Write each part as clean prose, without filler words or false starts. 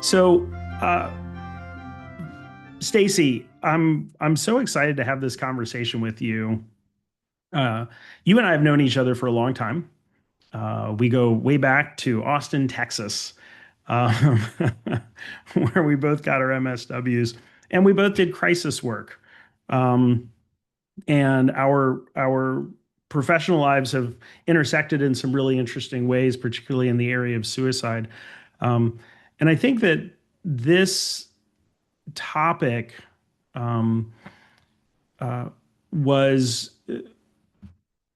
So, uh, Stacy, I'm so excited to have this conversation with you. Uh, you and I have known each other for a long time. We go way back to Austin, Texas, um, where we both got our MSWs, and we both did crisis work. Um, and our professional lives have intersected in some really interesting ways, particularly in the area of suicide. Um, and I think that this topic um, uh, was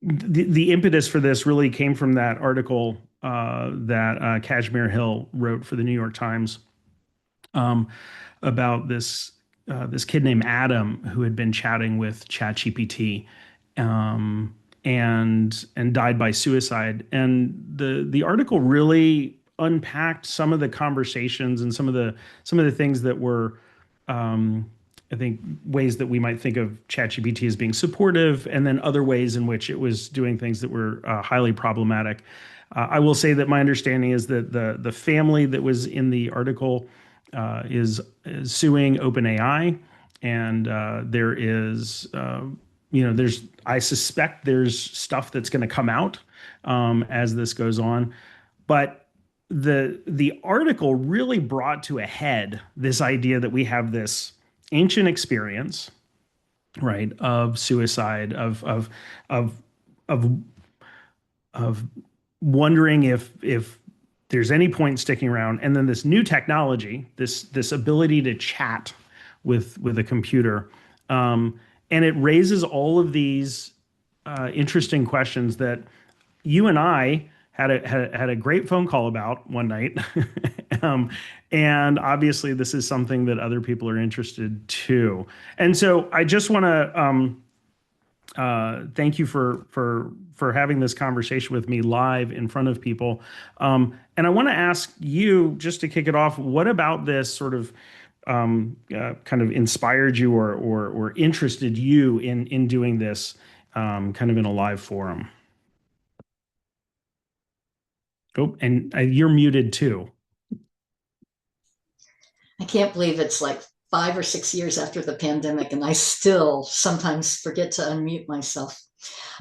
the impetus for this really came from that article that Kashmir Hill wrote for the New York Times um, about this kid named Adam who had been chatting with ChatGPT and died by suicide. And the article really unpacked some of the conversations and some of the things that were I think ways that we might think of ChatGPT as being supportive, and then other ways in which it was doing things that were highly problematic. I will say that my understanding is that the family that was in the article is suing OpenAI, and there is there's I suspect there's stuff that's going to come out as this goes on, but the article really brought to a head this idea that we have this ancient experience, right, of suicide, of of of wondering if there's any point sticking around, and then this new technology, this ability to chat with a computer, and it raises all of these interesting questions that you and I had a great phone call about one night. um, and obviously, this is something that other people are interested too. And so, I just want to thank you for having this conversation with me live in front of people. And I want to ask you, just to kick it off, what about this sort of kind of inspired you or interested you in doing this kind of in a live forum? Oh, and you're muted too. I can't believe it's like 5 or 6 years after the pandemic, and I still sometimes forget to unmute myself.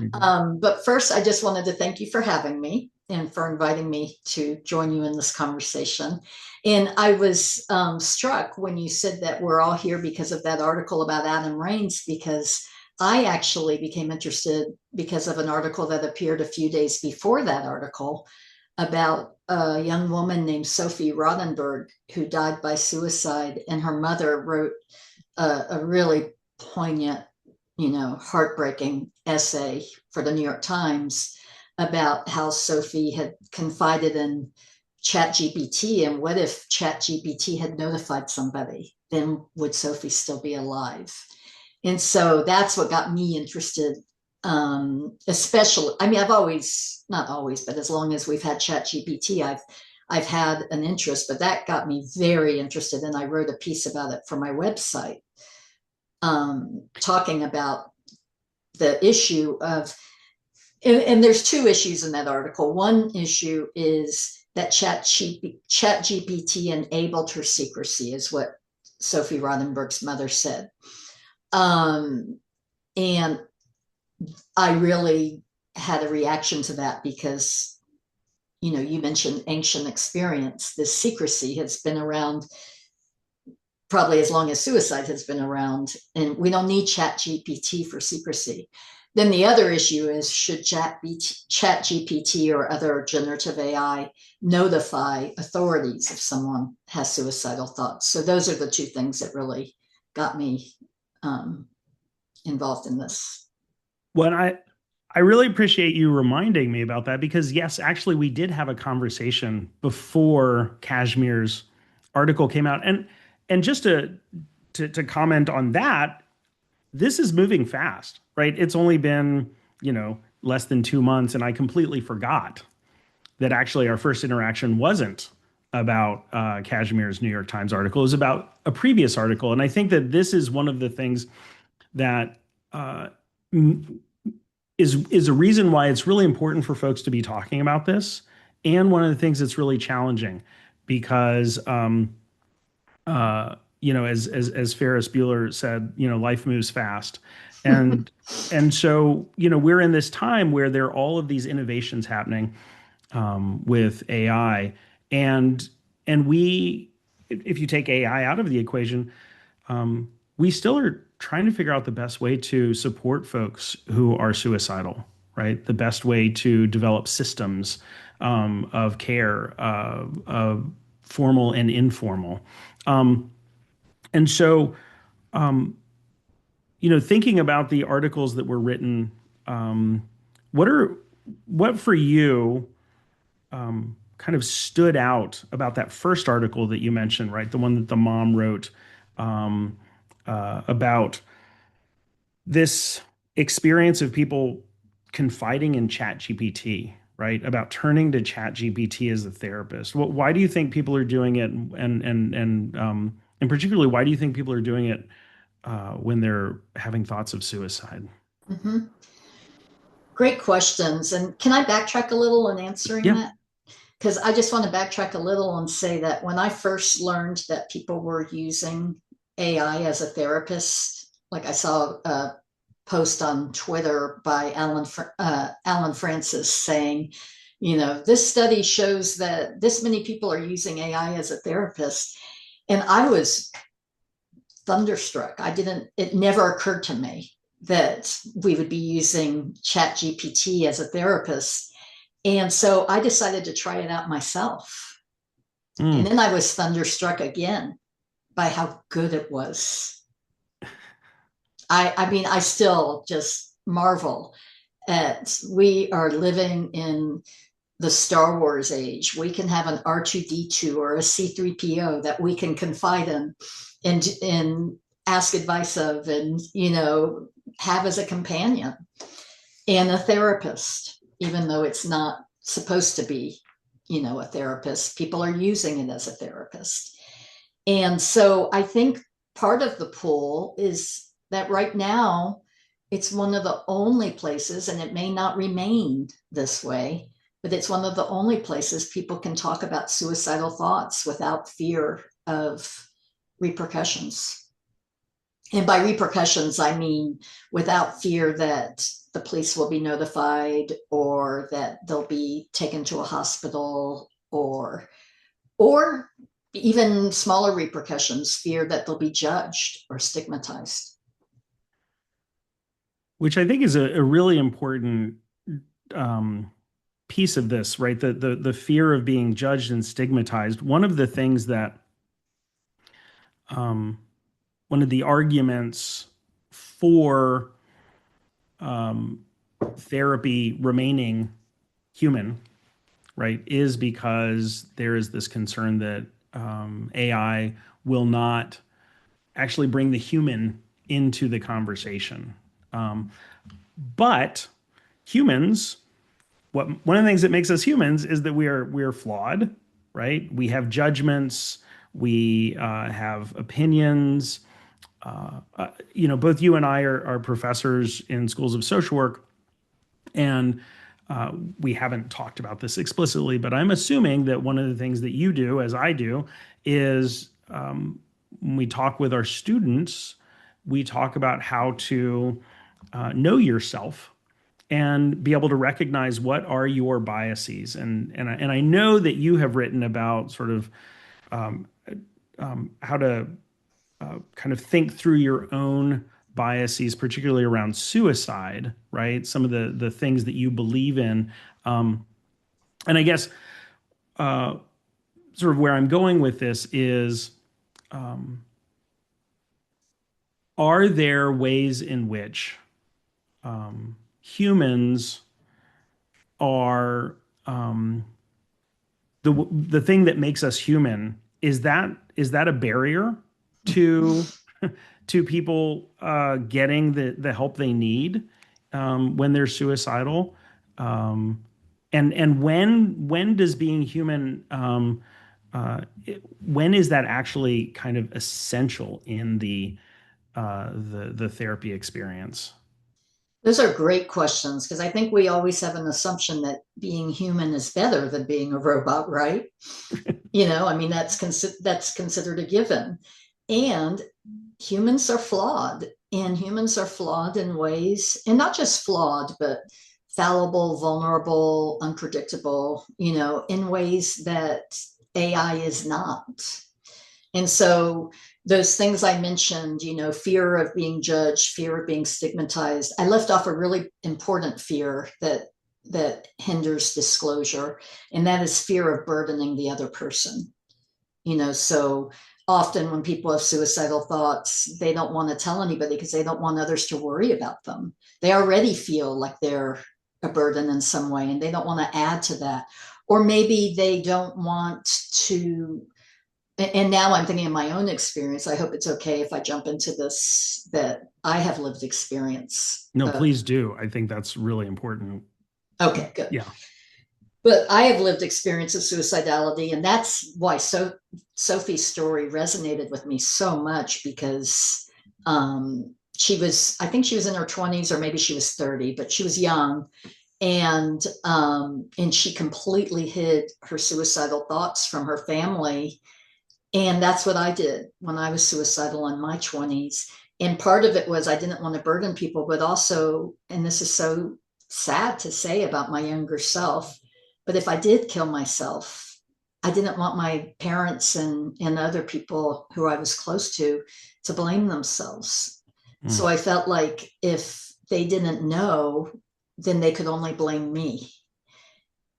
Mhm. But first, I just wanted to thank you for having me and for inviting me to join you in this conversation. And I was struck when you said that we're all here because of that article about Adam Raines, because I actually became interested because of an article that appeared a few days before that article about a young woman named Sophie Rodenberg who died by suicide, and her mother wrote a really poignant, heartbreaking essay for the New York Times about how Sophie had confided in ChatGPT, and what if ChatGPT had notified somebody? Then would Sophie still be alive? And so that's what got me interested. Especially, I mean, I've always, not always, but as long as we've had ChatGPT, I've had an interest, but that got me very interested, and I wrote a piece about it for my website, talking about the issue of, and there's two issues in that article. One issue is that ChatGPT enabled her secrecy, is what Sophie Rodenberg's mother said. And I really had a reaction to that because, you mentioned ancient experience. This secrecy has been around probably as long as suicide has been around, and we don't need ChatGPT for secrecy. Then the other issue is, should ChatGPT or other generative AI notify authorities if someone has suicidal thoughts? So those are the two things that really got me um, involved in this. Well, I really appreciate you reminding me about that because yes, actually, we did have a conversation before Kashmir's article came out, and just to comment on that, this is moving fast, right? It's only been less than 2 months, and I completely forgot that actually our first interaction wasn't about Kashmir's New York Times article; it was about a previous article, and I think that this is one of the things that. Uh, is a reason why it's really important for folks to be talking about this, and one of the things that's really challenging because as Ferris Bueller said, life moves fast, and so we're in this time where there are all of these innovations happening with AI, and we, if you take AI out of the equation, we still are trying to figure out the best way to support folks who are suicidal, right? The best way to develop systems of care, formal and informal. And so, thinking about the articles that were written, what are what for you kind of stood out about that first article that you mentioned, right? The one that the mom wrote about this experience of people confiding in ChatGPT, right? About turning to ChatGPT as a therapist. Why do you think people are doing it, and particularly, why do you think people are doing it when they're having thoughts of suicide? Mhm. Great questions. And can I backtrack a little in answering Yeah. that? Because I just want to backtrack a little and say that when I first learned that people were using AI as a therapist, like I saw a post on Twitter by Alan Francis saying, this study shows that this many people are using AI as a therapist. And I was thunderstruck. It never occurred to me that we would be using ChatGPT as a therapist. And so I decided to try it out myself. And Mm. then I was thunderstruck again by how good it was. I mean, I still just marvel at we are living in the Star Wars age. We can have an R2D2 or a C3PO that we can confide in and ask advice of and, have as a companion and a therapist, even though it's not supposed to be, a therapist. People are using it as a therapist. And so I think part of the pull is that right now it's one of the only places, and it may not remain this way, but it's one of the only places people can talk about suicidal thoughts without fear of repercussions. And by repercussions, I mean without fear that the police will be notified or that they'll be taken to a hospital or even smaller repercussions, fear that they'll be judged or stigmatized. Which I think is a really important um, piece of this, right? The fear of being judged and stigmatized. One of the things that um, one of the arguments for um, therapy remaining human, right, is because there is this concern that AI will not actually bring the human into the conversation. Um, but humans, one of the things that makes us humans is that we are flawed, right? We have judgments, we have opinions. Both you and I are professors in schools of social work, and we haven't talked about this explicitly, but I'm assuming that one of the things that you do, as I do, is when we talk with our students, we talk about how to know yourself and be able to recognize what are your biases. And I know that you have written about sort of how to kind of think through your own biases, particularly around suicide, right? Some of the things that you believe in. And I guess sort of where I'm going with this is, are there ways in which humans are the thing that makes us human, is that a barrier to to people getting the help they need when they're suicidal? And when does being human when is that actually kind of essential in the therapy experience? Those are great questions because I think we always have an assumption that being human is better than being a robot, right? I mean, that's considered a given. And humans are flawed, and humans are flawed in ways, and not just flawed, but fallible, vulnerable, unpredictable, in ways that AI is not. And so those things I mentioned, fear of being judged, fear of being stigmatized, I left off a really important fear that hinders disclosure, and that is fear of burdening the other person. So often when people have suicidal thoughts, they don't want to tell anybody because they don't want others to worry about them. They already feel like they're a burden in some way, and they don't want to add to that. Or maybe they don't want to. And now I'm thinking of my own experience. I hope it's okay if I jump into this, that I have lived experience No, of. please do. I think that's really important. Okay, good. Yeah. But I have lived experience of suicidality, and that's why Sophie's story resonated with me so much, because I think she was in her 20s, or maybe she was 30, but she was young, and she completely hid her suicidal thoughts from her family. And that's what I did when I was suicidal in my 20s. And part of it was I didn't want to burden people, but also, and this is so sad to say about my younger self, but if I did kill myself, I didn't want my parents and other people who I was close to blame themselves. So Mm. I felt like if they didn't know, then they could only blame me.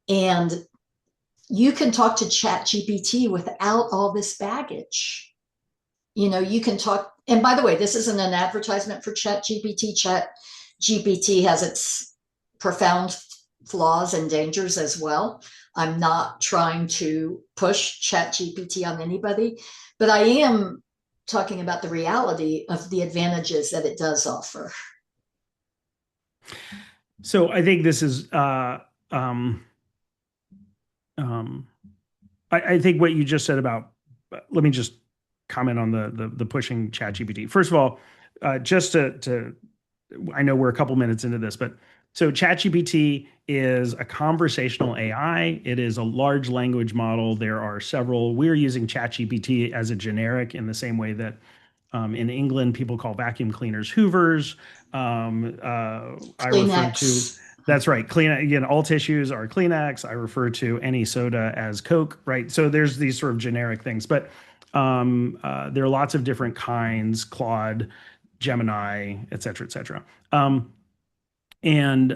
And you can talk to Chat GPT without all this baggage. You can talk, and by the way, this isn't an advertisement for Chat GPT. Chat GPT has its profound flaws and dangers as well. I'm not trying to push Chat GPT on anybody, but I am talking about the reality of the advantages that it does offer. So I think this is um, um, I think what you just said about, let me just comment on the pushing ChatGPT. First of all, just to I know we're a couple minutes into this, but so ChatGPT is a conversational AI. It is a large language model. There are several. We're using ChatGPT as a generic in the same way that in England people call vacuum cleaners Hoovers. I refer to Kleenex. That's right. Clean again. All tissues are Kleenex. I refer to any soda as Coke. Right. So there's these sort of generic things, but there are lots of different kinds: Claude, Gemini, et cetera, et cetera. And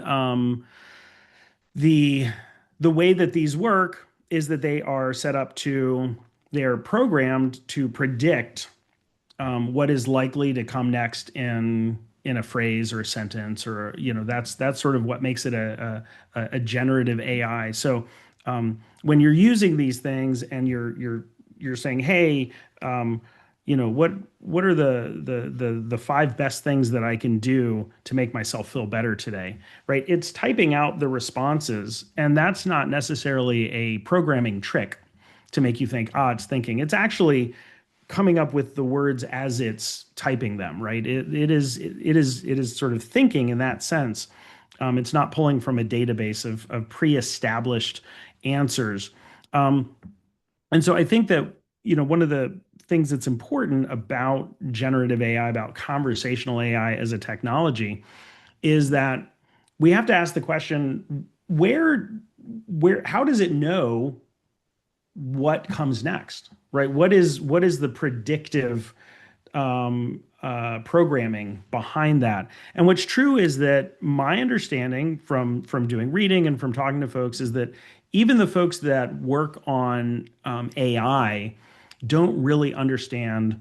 the the way that these work is that they're programmed to predict what is likely to come next in a phrase or a sentence, or that's sort of what makes it a generative AI. So when you're using these things and you're saying, hey, um, what are the five best things that I can do to make myself feel better today, right? It's typing out the responses, and that's not necessarily a programming trick to make you think, it's thinking. It's actually coming up with the words as it's typing them, right? It is sort of thinking in that sense. It's not pulling from a database of pre-established answers. Um, and so I think that, one of the things that's important about generative AI, about conversational AI as a technology, is that we have to ask the question, how does it know what comes next, right? What is the predictive programming behind that? And what's true is that my understanding from doing reading and from talking to folks is that even the folks that work on AI don't really understand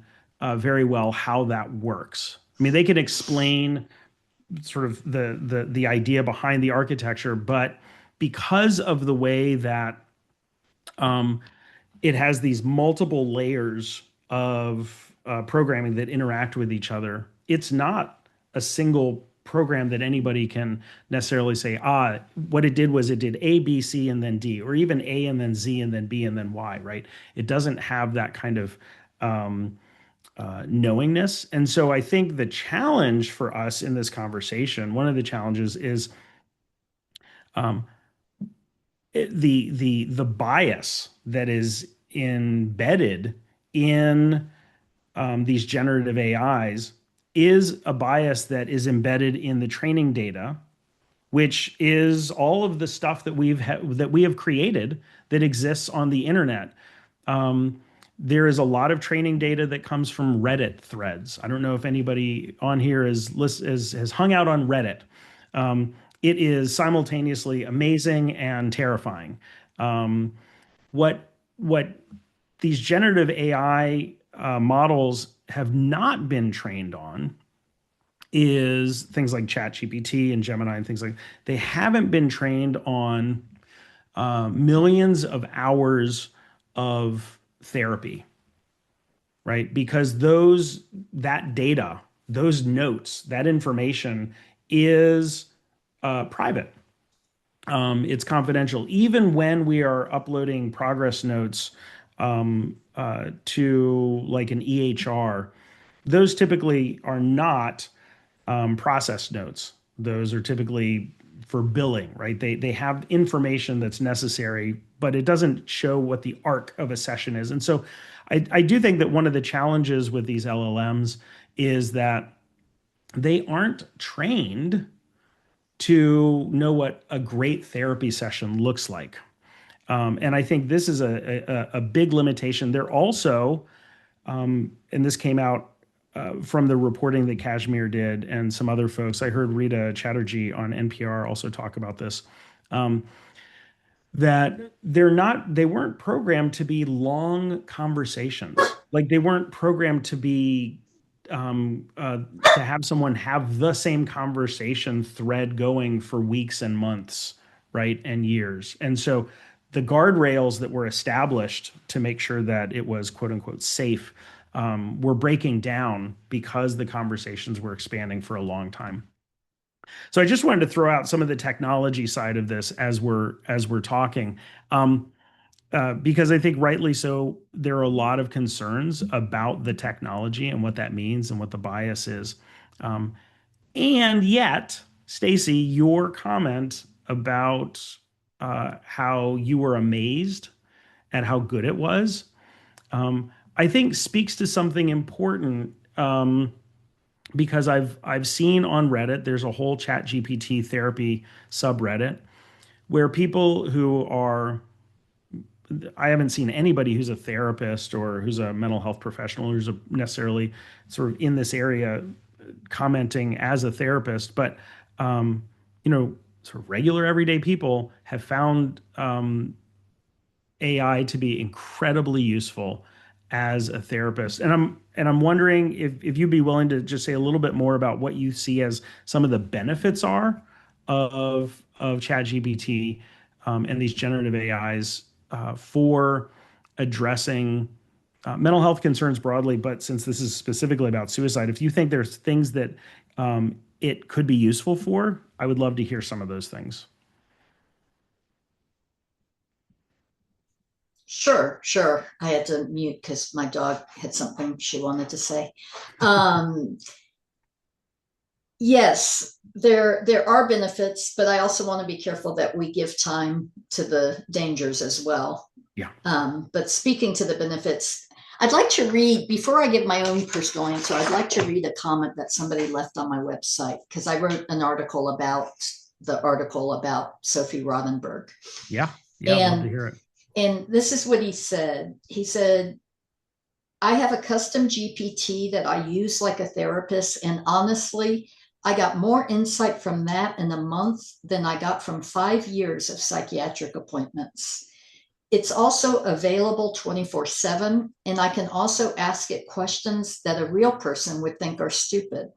very well how that works. I mean, they can explain sort of the idea behind the architecture, but because of the way that um, it has these multiple layers of programming that interact with each other. It's not a single program that anybody can necessarily say, what it did was it did A, B, C, and then D, or even A and then Z and then B and then Y, right? It doesn't have that kind of knowingness. And so I think the challenge for us in this conversation, one of the challenges is um, the bias that is embedded in these generative AIs is a bias that is embedded in the training data, which is all of the stuff that that we have created that exists on the internet. Um, there is a lot of training data that comes from Reddit threads. I don't know if anybody on here has hung out on Reddit. It is simultaneously amazing and terrifying. Um, what these generative AI models have not been trained on is things like ChatGPT and Gemini and things like they haven't been trained on millions of hours of therapy, right? Because that data, those notes, that information is private. It's confidential. Even when we are uploading progress notes to like an EHR, those typically are not process notes. Those are typically for billing, right? They have information that's necessary, but it doesn't show what the arc of a session is. And so I do think that one of the challenges with these LLMs is that they aren't trained to know what a great therapy session looks like. And I think this is a big limitation. They're also, and this came out from the reporting that Kashmir did and some other folks. I heard Rita Chatterjee on NPR also talk about this. That they weren't programmed to be long conversations. Like they weren't programmed to be to have someone have the same conversation thread going for weeks and months, right, and years. And so the guardrails that were established to make sure that it was quote unquote safe were breaking down because the conversations were expanding for a long time. So I just wanted to throw out some of the technology side of this as we're talking, because I think rightly so, there are a lot of concerns about the technology and what that means and what the bias is. And yet, Stacy, your comment about how you were amazed at how good it was, I think speaks to something important. Because I've seen on Reddit, there's a whole Chat GPT therapy subreddit where people who are, I haven't seen anybody who's a therapist or who's a mental health professional who's necessarily sort of in this area commenting as a therapist, but sort of regular everyday people have found AI to be incredibly useful as a therapist. And I'm wondering if you'd be willing to just say a little bit more about what you see as some of the benefits are of ChatGPT and these generative AIs for addressing mental health concerns broadly, but since this is specifically about suicide, if you think there's things that it could be useful for, I would love to hear some of those things. Sure, sure. I had to mute because my dog had something she wanted to say. Um, yes, there are benefits, but I also want to be careful that we give time to the dangers as well. Yeah. But speaking to the benefits, I'd like to read, before I give my own personal answer, I'd like to read a comment that somebody left on my website because I wrote an article about Sophie Rothenberg. Yeah. Yeah. I'd love to hear it. And this is what he said. He said, I have a custom GPT that I use like a therapist. And honestly, I got more insight from that in a month than I got from 5 years of psychiatric appointments. It's also available 24/7. And I can also ask it questions that a real person would think are stupid.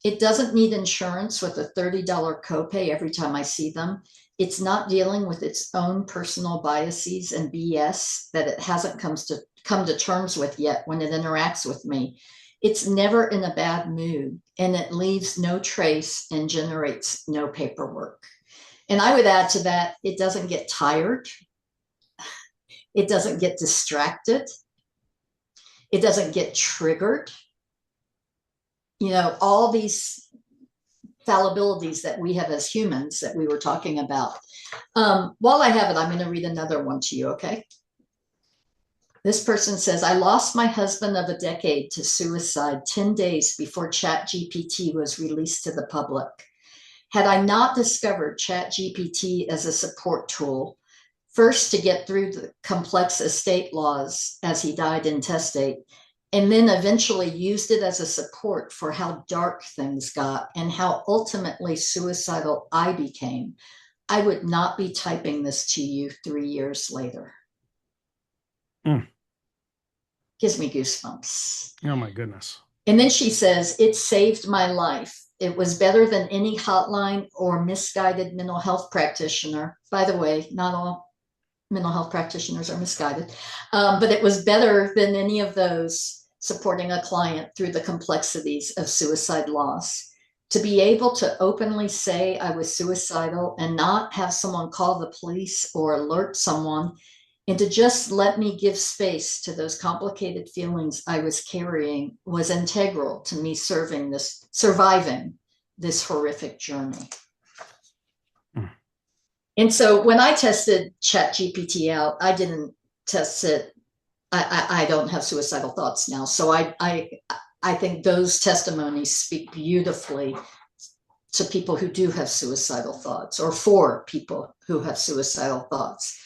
It doesn't need insurance with a $30 copay every time I see them. It's not dealing with its own personal biases and BS that it hasn't come to terms with yet when it interacts with me. It's never in a bad mood, and it leaves no trace and generates no paperwork. And I would add to that, it doesn't get tired. It doesn't get distracted. It doesn't get triggered. All these fallibilities that we have as humans that we were talking about. While I have it, I'm going to read another one to you, okay? This person says, I lost my husband of a decade to suicide 10 days before ChatGPT was released to the public. Had I not discovered ChatGPT as a support tool, first to get through the complex estate laws as he died intestate, and then eventually used it as a support for how dark things got and how ultimately suicidal I became, I would not be typing this to you 3 years later. Mm. Gives me goosebumps. Oh my goodness. And then she says, it saved my life. It was better than any hotline or misguided mental health practitioner. By the way, not all mental health practitioners are misguided, but it was better than any of those supporting a client through the complexities of suicide loss. To be able to openly say I was suicidal and not have someone call the police or alert someone, and to just let me give space to those complicated feelings I was carrying was integral to me surviving this horrific journey. Mm. And so when I tested ChatGPT out, I didn't test it. I don't have suicidal thoughts now. So I think those testimonies speak beautifully to people who do have suicidal thoughts, or for people who have suicidal thoughts.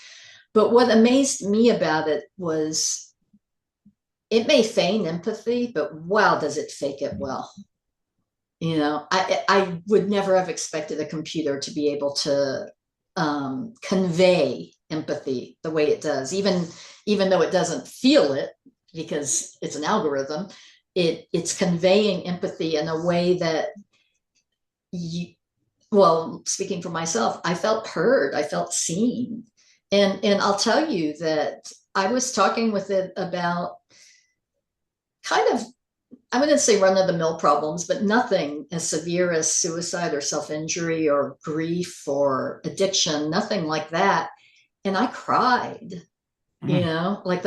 But what amazed me about it was it may feign empathy, but wow, does it fake it well. You know, I would never have expected a computer to be able to convey empathy the way it does, even though it doesn't feel it because it's an algorithm. It's conveying empathy in a way that well, speaking for myself, I felt heard, I felt seen. And I'll tell you that I was talking with it about kind of, I'm going to say run of the mill problems, but nothing as severe as suicide or self injury or grief or addiction, nothing like that. And I cried, you Mm. know, like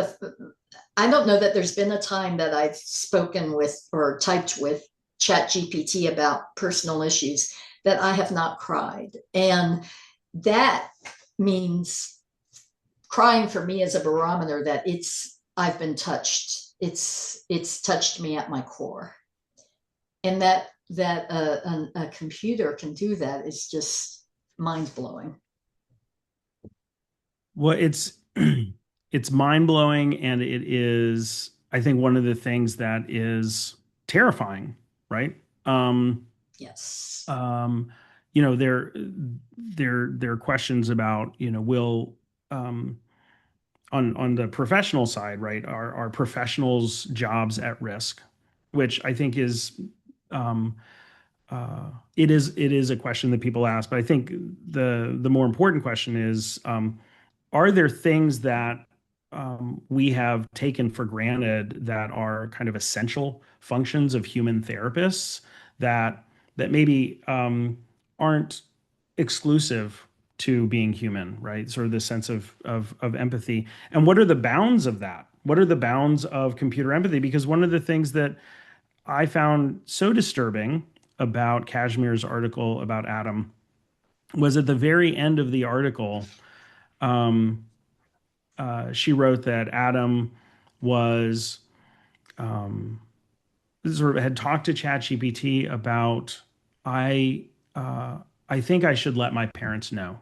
I don't know that there's been a time that I've spoken with or typed with ChatGPT about personal issues that I have not cried. And that means crying for me is a barometer that I've been touched. It's touched me at my core. And that a computer can do that is just mind blowing. Well, it's it's mind blowing, and it is, I think, one of the things that is terrifying, right? Um, Yes. um, there are questions about, will um, on the professional side, right? Are professionals' jobs at risk? Which I think is it is a question that people ask, but I think the more important question is, are there things that we have taken for granted that are kind of essential functions of human therapists that maybe aren't exclusive to being human, right? Sort of the sense of empathy. And what are the bounds of that? What are the bounds of computer empathy? Because one of the things that I found so disturbing about Kashmir's article about Adam was at the very end of the article, um, she wrote that Adam was sort of had talked to ChatGPT about I uh, I think I should let my parents know,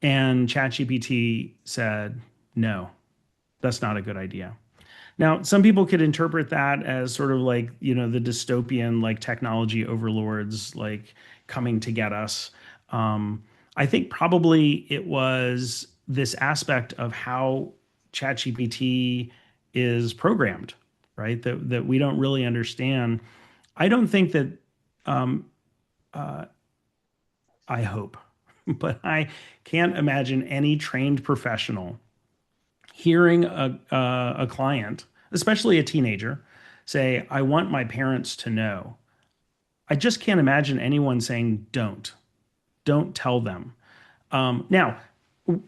and ChatGPT said no, that's not a good idea. Now, some people could interpret that as sort of like, the dystopian, like technology overlords, like coming to get us. I think probably it was this aspect of how ChatGPT is programmed, right? That we don't really understand. I don't think that, um, I hope, but I can't imagine any trained professional hearing a client, especially a teenager, say, I want my parents to know. I just can't imagine anyone saying, don't tell them. Now,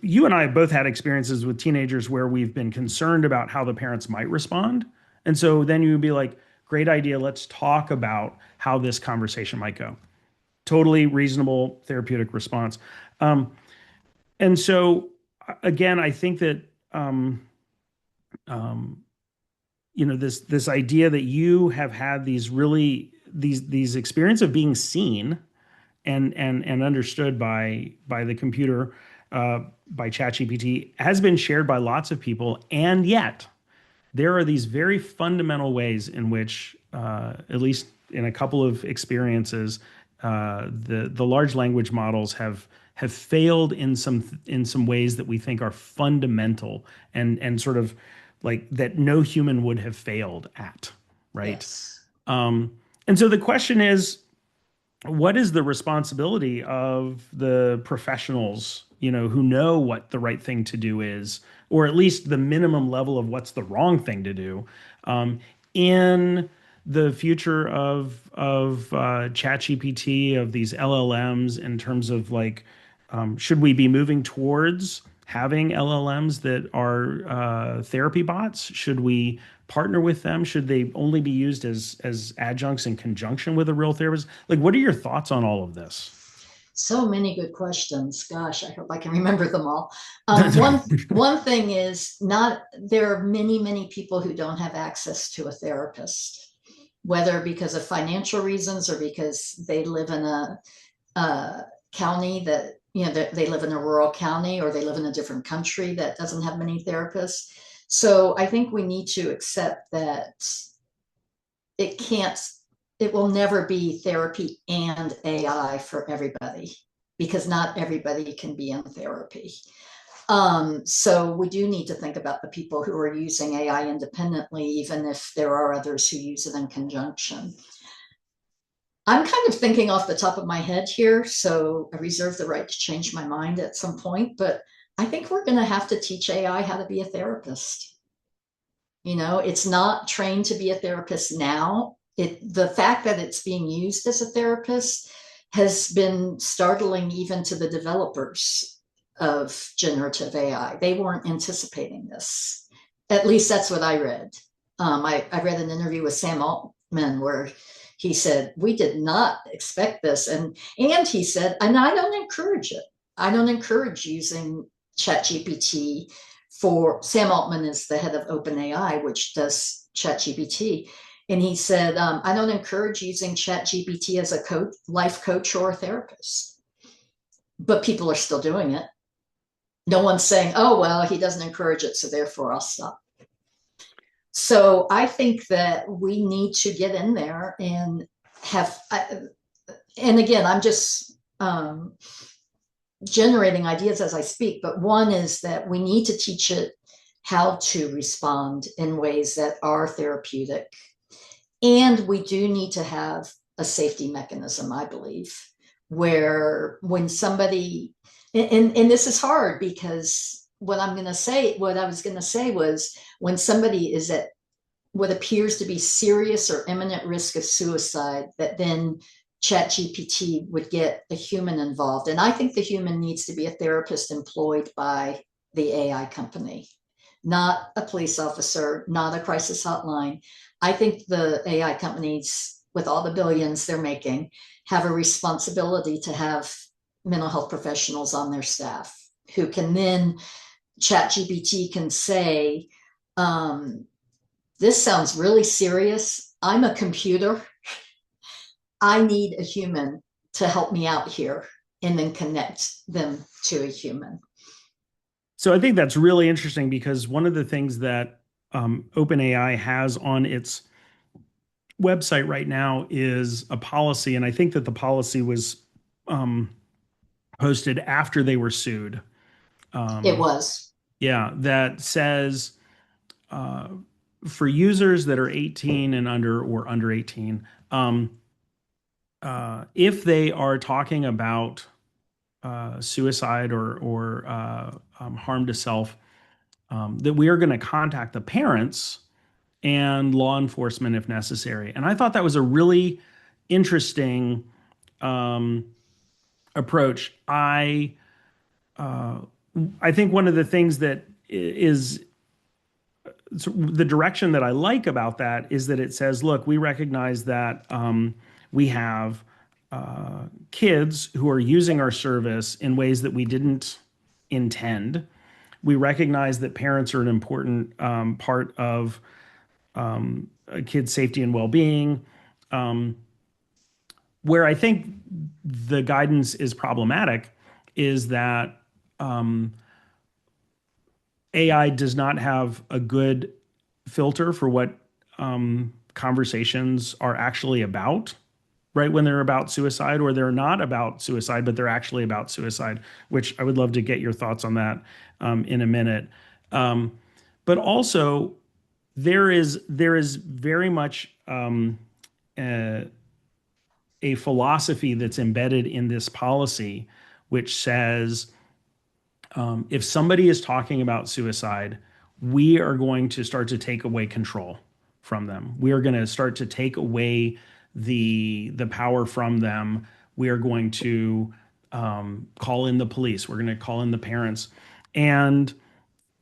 you and I both had experiences with teenagers where we've been concerned about how the parents might respond. And so then you would be like, great idea. Let's talk about how this conversation might go. Totally reasonable therapeutic response. And so, again, I think that um, this idea that you have had these experience of being seen and understood by the computer, by ChatGPT, has been shared by lots of people, and yet there are these very fundamental ways in which, at least in a couple of experiences, the large language models have failed in some ways that we think are fundamental and sort of like that no human would have failed at, right? Yes. Um, and so the question is, what is the responsibility of the professionals, who know what the right thing to do is, or at least the minimum level of what's the wrong thing to do, in the future of ChatGPT, of these LLMs, in terms of like, should we be moving towards having LLMs that are therapy bots? Should we partner with them? Should they only be used as adjuncts in conjunction with a real therapist? Like, what are your thoughts on all of this? So many good questions. Gosh, I hope I can remember them all. One thing is not there are many people who don't have access to a therapist, whether because of financial reasons or because they live in a county that they live in a rural county or they live in a different country that doesn't have many therapists. So I think we need to accept that it can't it will never be therapy and AI for everybody because not everybody can be in therapy. So we do need to think about the people who are using AI independently, even if there are others who use it in conjunction. I'm kind of thinking off the top of my head here, so I reserve the right to change my mind at some point, but I think we're going to have to teach AI how to be a therapist. It's not trained to be a therapist now. The fact that it's being used as a therapist has been startling even to the developers of generative AI. They weren't anticipating this. At least that's what I read. I read an interview with Sam Altman where he said, we did not expect this. And he said, and I don't encourage it. I don't encourage using ChatGPT for Sam Altman is the head of OpenAI, which does ChatGPT. And he said, I don't encourage using ChatGPT as a coach, life coach or a therapist, but people are still doing it. No one's saying, oh, well, he doesn't encourage it, so therefore I'll stop. So I think that we need to get in there and have, and again, I'm just generating ideas as I speak, but one is that we need to teach it how to respond in ways that are therapeutic. And we do need to have a safety mechanism, I believe, where when somebody, and this is hard because what I was going to say was when somebody is at what appears to be serious or imminent risk of suicide, that then ChatGPT would get a human involved. And I think the human needs to be a therapist employed by the AI company, not a police officer, not a crisis hotline. I think the AI companies, with all the billions they're making, have a responsibility to have mental health professionals on their staff who can then, ChatGPT can say, this sounds really serious. I'm a computer. I need a human to help me out here, and then connect them to a human. So I think that's really interesting because one of the things that OpenAI has on its website right now is a policy, and I think that the policy was um, posted after they were sued. It Um, was. yeah, that says uh, for users that are 18 and under or under 18, if they are talking about suicide or harm to self, that we are going to contact the parents and law enforcement if necessary. And I thought that was a really interesting um, approach. Uh, I think one of the things that is so the direction that I like about that is that it says, look, we recognize that we have kids who are using our service in ways that we didn't intend. We recognize that parents are an important part of a kid's safety and well-being. Where I think the guidance is problematic is that AI does not have a good filter for what conversations are actually about, right? When they're about suicide, or they're not about suicide, but they're actually about suicide, which I would love to get your thoughts on that in a minute. But also, there is very much a philosophy that's embedded in this policy, which says if somebody is talking about suicide, we are going to start to take away control from them. We are going to start to take away the power from them. We are going to call in the police. We're going to call in the parents. And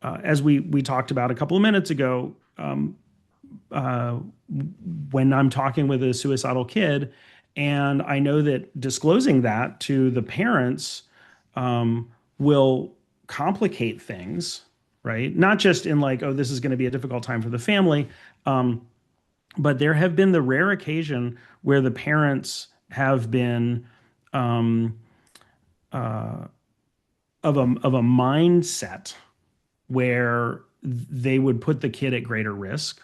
as we talked about a couple of minutes ago, when I'm talking with a suicidal kid, and I know that disclosing that to the parents will complicate things, right? Not just in like, oh, this is going to be a difficult time for the family, but there have been the rare occasion where the parents have been of a mindset where they would put the kid at greater risk.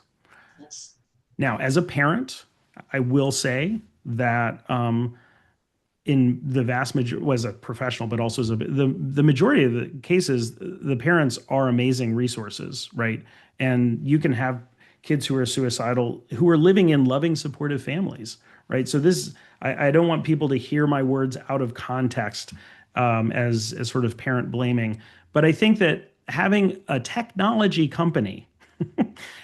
Yes. Now, as a parent, I will say that in the vast majority, was a professional, but also as the majority of the cases, the parents are amazing resources, right? And you can have kids who are suicidal, who are living in loving, supportive families, right? So this, I don't want people to hear my words out of context as sort of parent blaming, but I think that having a technology company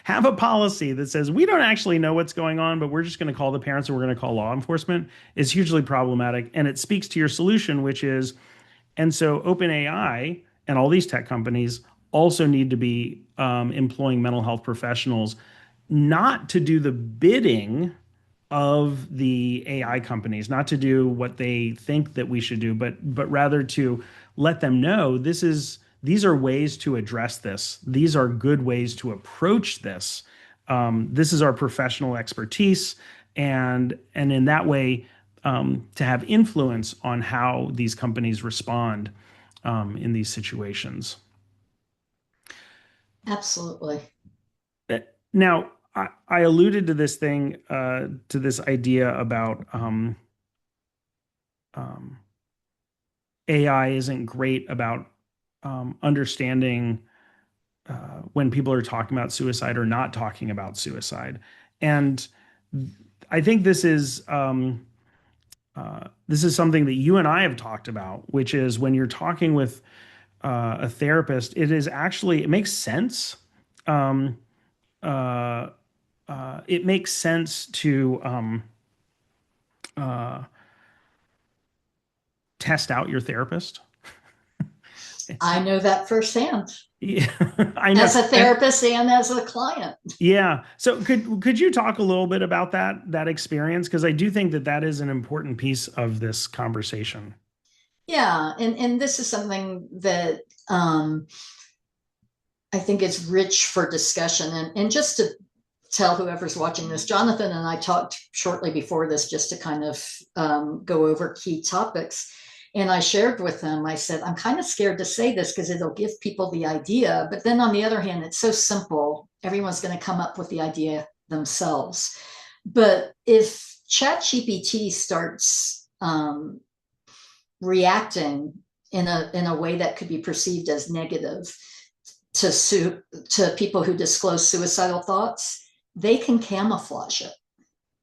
have a policy that says we don't actually know what's going on, but we're just going to call the parents and we're going to call law enforcement is hugely problematic. And it speaks to your solution, which is, and so OpenAI and all these tech companies also need to be employing mental health professionals, not to do the bidding of the AI companies, not to do what they think that we should do, but rather to let them know these are ways to address this. These are good ways to approach this. This is our professional expertise, and in that way, to have influence on how these companies respond in these situations. Absolutely. Now, I alluded to this thing, to this idea about AI isn't great about understanding when people are talking about suicide or not talking about suicide. And I think this is something that you and I have talked about, which is when you're talking with a therapist, it makes sense. Um, uh, it makes sense to uh, test out your therapist. I know that firsthand Yeah, I know. as a therapist and as a client. Yeah. So could you talk a little bit about that experience? Because I do think that that is an important piece of this conversation. Yeah, and this is something that I think is rich for discussion. And just to tell whoever's watching this, Jonathan and I talked shortly before this just to kind of go over key topics. And I shared with him, I said, I'm kind of scared to say this because it'll give people the idea. But then on the other hand, it's so simple. Everyone's going to come up with the idea themselves. But if ChatGPT starts reacting in a way that could be perceived as negative to people who disclose suicidal thoughts, they can camouflage it.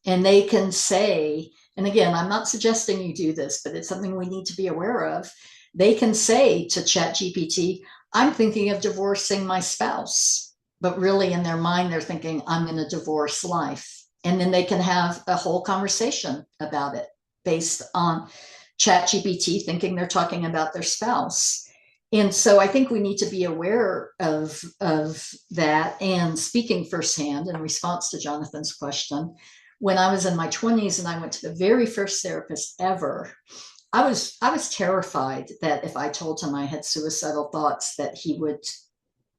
And they can say, and again, I'm not suggesting you do this, but it's something we need to be aware of. They can say to ChatGPT, I'm thinking of divorcing my spouse. But really in their mind, they're thinking, I'm in a divorce life. And then they can have a whole conversation about it based on ChatGPT thinking they're talking about their spouse. And so I think we need to be aware of that. And speaking firsthand in response to Jonathan's question, when I was in my 20s and I went to the very first therapist ever, I was terrified that if I told him I had suicidal thoughts, that he would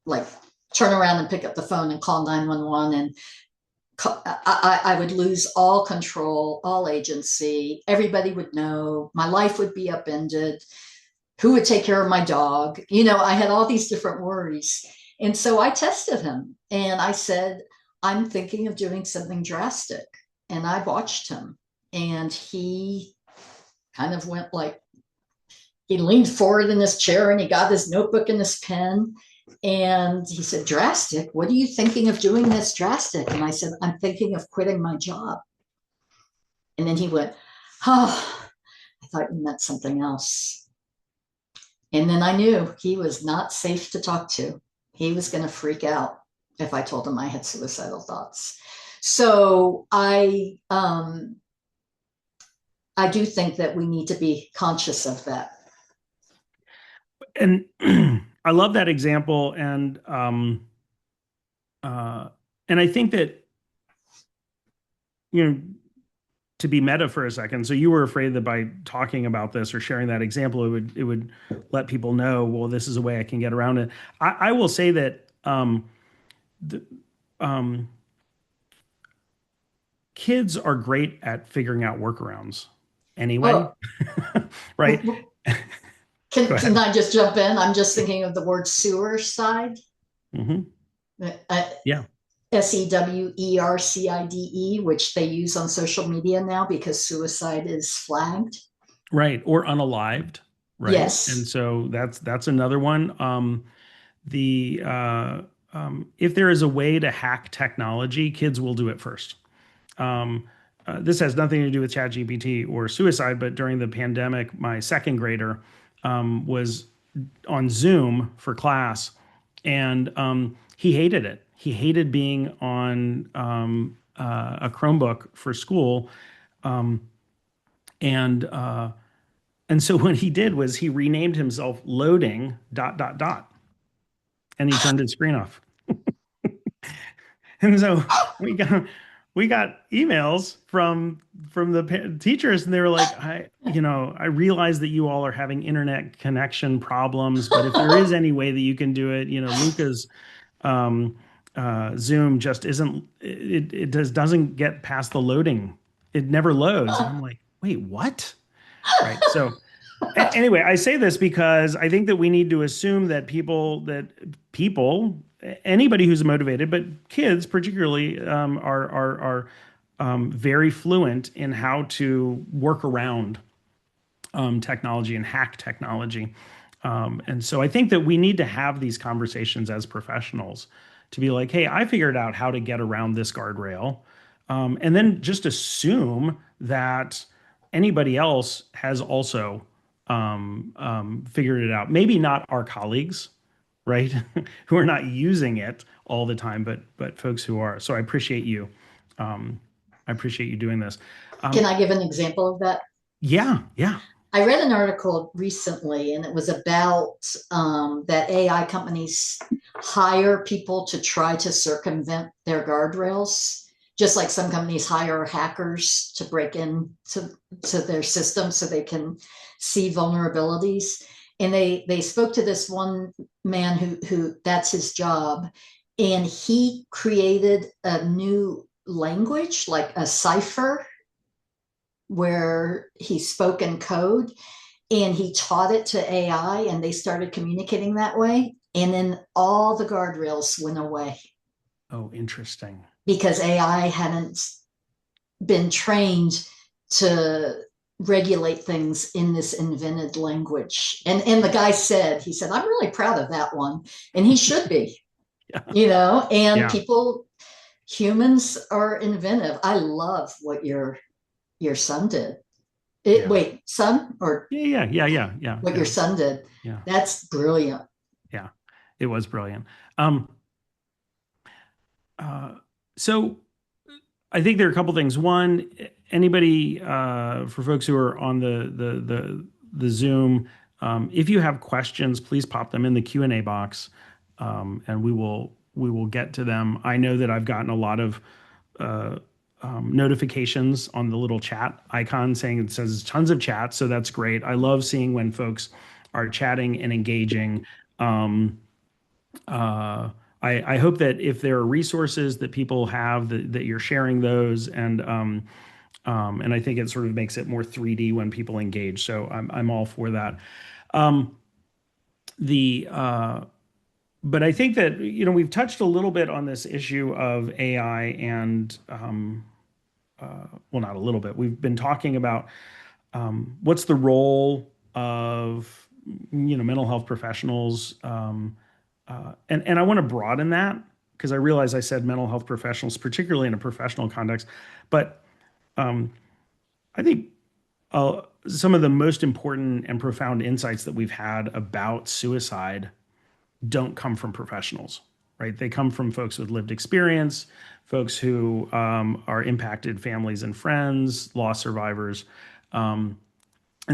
like turn around and pick up the phone and call 911, and I would lose all control, all agency. Everybody would know. My life would be upended. Who would take care of my dog? I had all these different worries. And so I tested him and I said, I'm thinking of doing something drastic. And I watched him, and he kind of went like, he leaned forward in his chair and he got his notebook and his pen. And he said, drastic? What are you thinking of doing this drastic? And I said, I'm thinking of quitting my job. And then he went, oh, I thought you meant something else. And then I knew he was not safe to talk to. He was going to freak out if I told him I had suicidal thoughts. So I do think that we need to be conscious of that. And I love that example, and I think that, you know, to be meta for a second. So you were afraid that by talking about this or sharing that example, it would let people know, well, this is a way I can get around it. I will say that the, um, kids are great at figuring out workarounds anyway, Oh, right? Go can ahead. I just jump in? I'm just thinking of the word sewer side. Hmm. Uh, Yeah, SEWERCIDE, which they use on social media now because suicide is flagged. right. Or unalived, right? And Yes. so that's another one. The If there is a way to hack technology, kids will do it first. Um, this has nothing to do with ChatGPT or suicide, but during the pandemic, my second grader was on Zoom for class, and he hated it. He hated being on a Chromebook for school, and and so what he did was he renamed himself loading dot dot dot, and he turned his screen off. And so we got we got emails from the teachers, and they were like, I realize that you all are having internet connection problems, but if there is any way that you can do it, Luca's um, Zoom just isn't it doesn't get past the loading. It never loads, and I'm like, wait, what? Right. So anyway, I say this because I think that we need to assume that people, anybody who's motivated, but kids particularly, are very fluent in how to work around technology and hack technology. And so I think that we need to have these conversations as professionals to be like, hey, I figured out how to get around this guardrail. And then just assume that anybody else has also figured it out. Maybe not our colleagues, right, who are not using it all the time, but folks who are. So I appreciate you. I appreciate you doing this. Can Um, I give an example of that? yeah, yeah. I read an article recently, and it was about that AI companies hire people to try to circumvent their guardrails, just like some companies hire hackers to break into their system so they can see vulnerabilities. And they spoke to this one man who that's his job, and he created a new language, like a cipher, where he spoke in code, and he taught it to AI, and they started communicating that way. And then all the guardrails went away Oh, interesting. because AI hadn't been trained to regulate things in this invented language. And the guy said, he said, I'm really proud of that one. And he should be, Yeah, and yeah, people, humans are inventive. I love what your son did. yeah, Wait, son, or yeah, yeah, yeah, yeah, yeah, what your yeah, son did. yeah, That's brilliant. yeah. It was brilliant. Um, uh, so I think there are a couple things. One, anybody for folks who are on the Zoom, if you have questions, please pop them in the Q&A box, and we will get to them. I know that I've gotten a lot of uh, notifications on the little chat icon saying it says tons of chats. So that's great. I love seeing when folks are chatting and engaging. Um, uh, I hope that if there are resources that people have that you're sharing those and I think it sort of makes it more 3D when people engage. So I'm all for that. Um, the but I think that we've touched a little bit on this issue of AI and well, not a little bit. We've been talking about what's the role of mental health professionals, and I want to broaden that because I realize I said mental health professionals, particularly in a professional context, but I think some of the most important and profound insights that we've had about suicide don't come from professionals, right? They come from folks with lived experience, folks who are impacted families and friends, loss survivors. And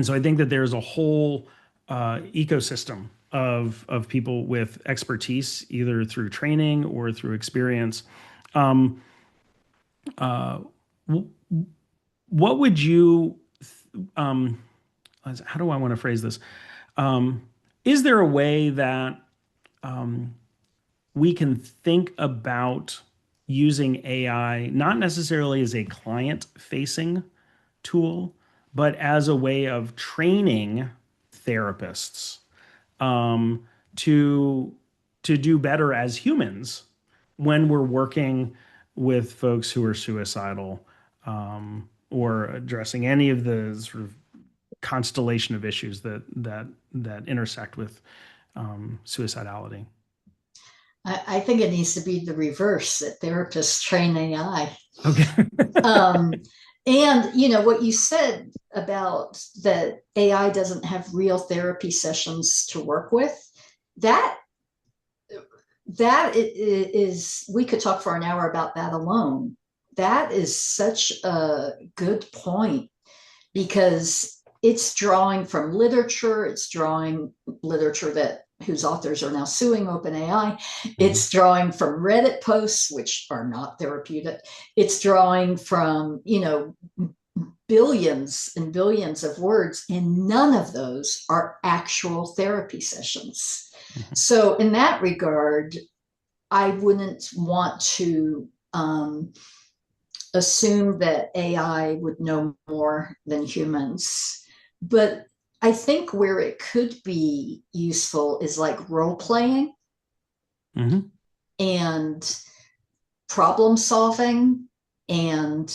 so I think that there's a whole ecosystem of people with expertise, either through training or through experience. Um, uh, what would you, um, how do I want to phrase this? Is there a way that we can think about using AI not necessarily as a client facing tool, but as a way of training therapists um, to do better as humans when we're working with folks who are suicidal or addressing any of the sort of constellation of issues that intersect with suicidality. I think it needs to be the reverse, that therapists train AI. Okay. Um, and what you said about that AI doesn't have real therapy sessions to work with, that is, we could talk for an hour about that alone. That is such a good point because it's drawing from literature, it's drawing literature that whose authors are now suing OpenAI. It's drawing from Reddit posts, which are not therapeutic. It's drawing from, billions and billions of words, and none of those are actual therapy sessions. So, in that regard, I wouldn't want to assume that AI would know more than humans. But I think where it could be useful is like role playing Mm-hmm. and problem solving and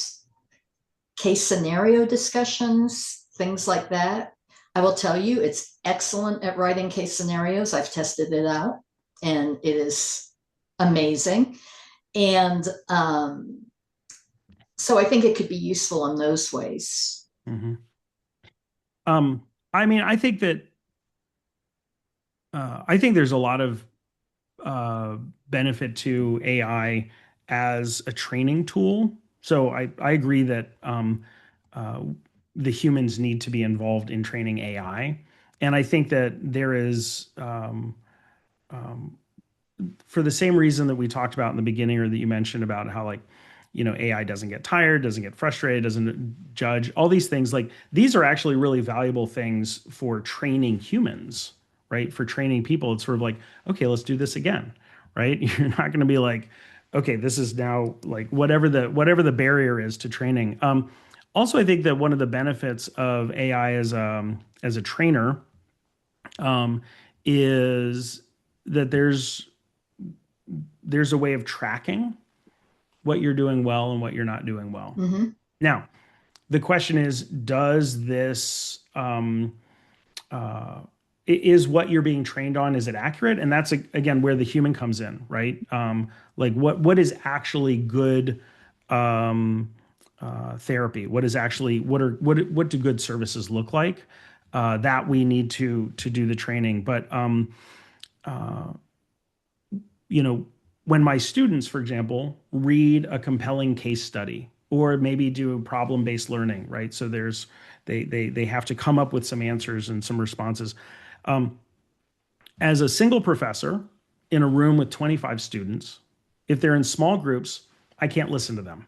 case scenario discussions, things like that. I will tell you, it's excellent at writing case scenarios. I've tested it out and it is amazing. And so I think it could be useful in those ways. Mm-hmm. I mean, I think there's a lot of benefit to AI as a training tool. So I agree that uh, the humans need to be involved in training AI, and I think that there is um, for the same reason that we talked about in the beginning, or that you mentioned about how like AI doesn't get tired, doesn't get frustrated, doesn't judge, all these things. Like these are actually really valuable things for training humans, right? For training people, it's sort of like, okay, let's do this again, right? You're not going to be like, okay, this is now like whatever the barrier is to training. Also, I think that one of the benefits of AI as a trainer um, is that there's a way of tracking what you're doing well and what you're not doing well. Mm-hmm. Now, the question is, does this is what you're being trained on, is it accurate? And that's again where the human comes in, right? Like what is actually good therapy? What is actually what do good services look like? That we need to do the training. But when my students, for example, read a compelling case study or maybe do problem-based learning, right? So they have to come up with some answers and some responses. As a single professor in a room with 25 students, if they're in small groups, I can't listen to them,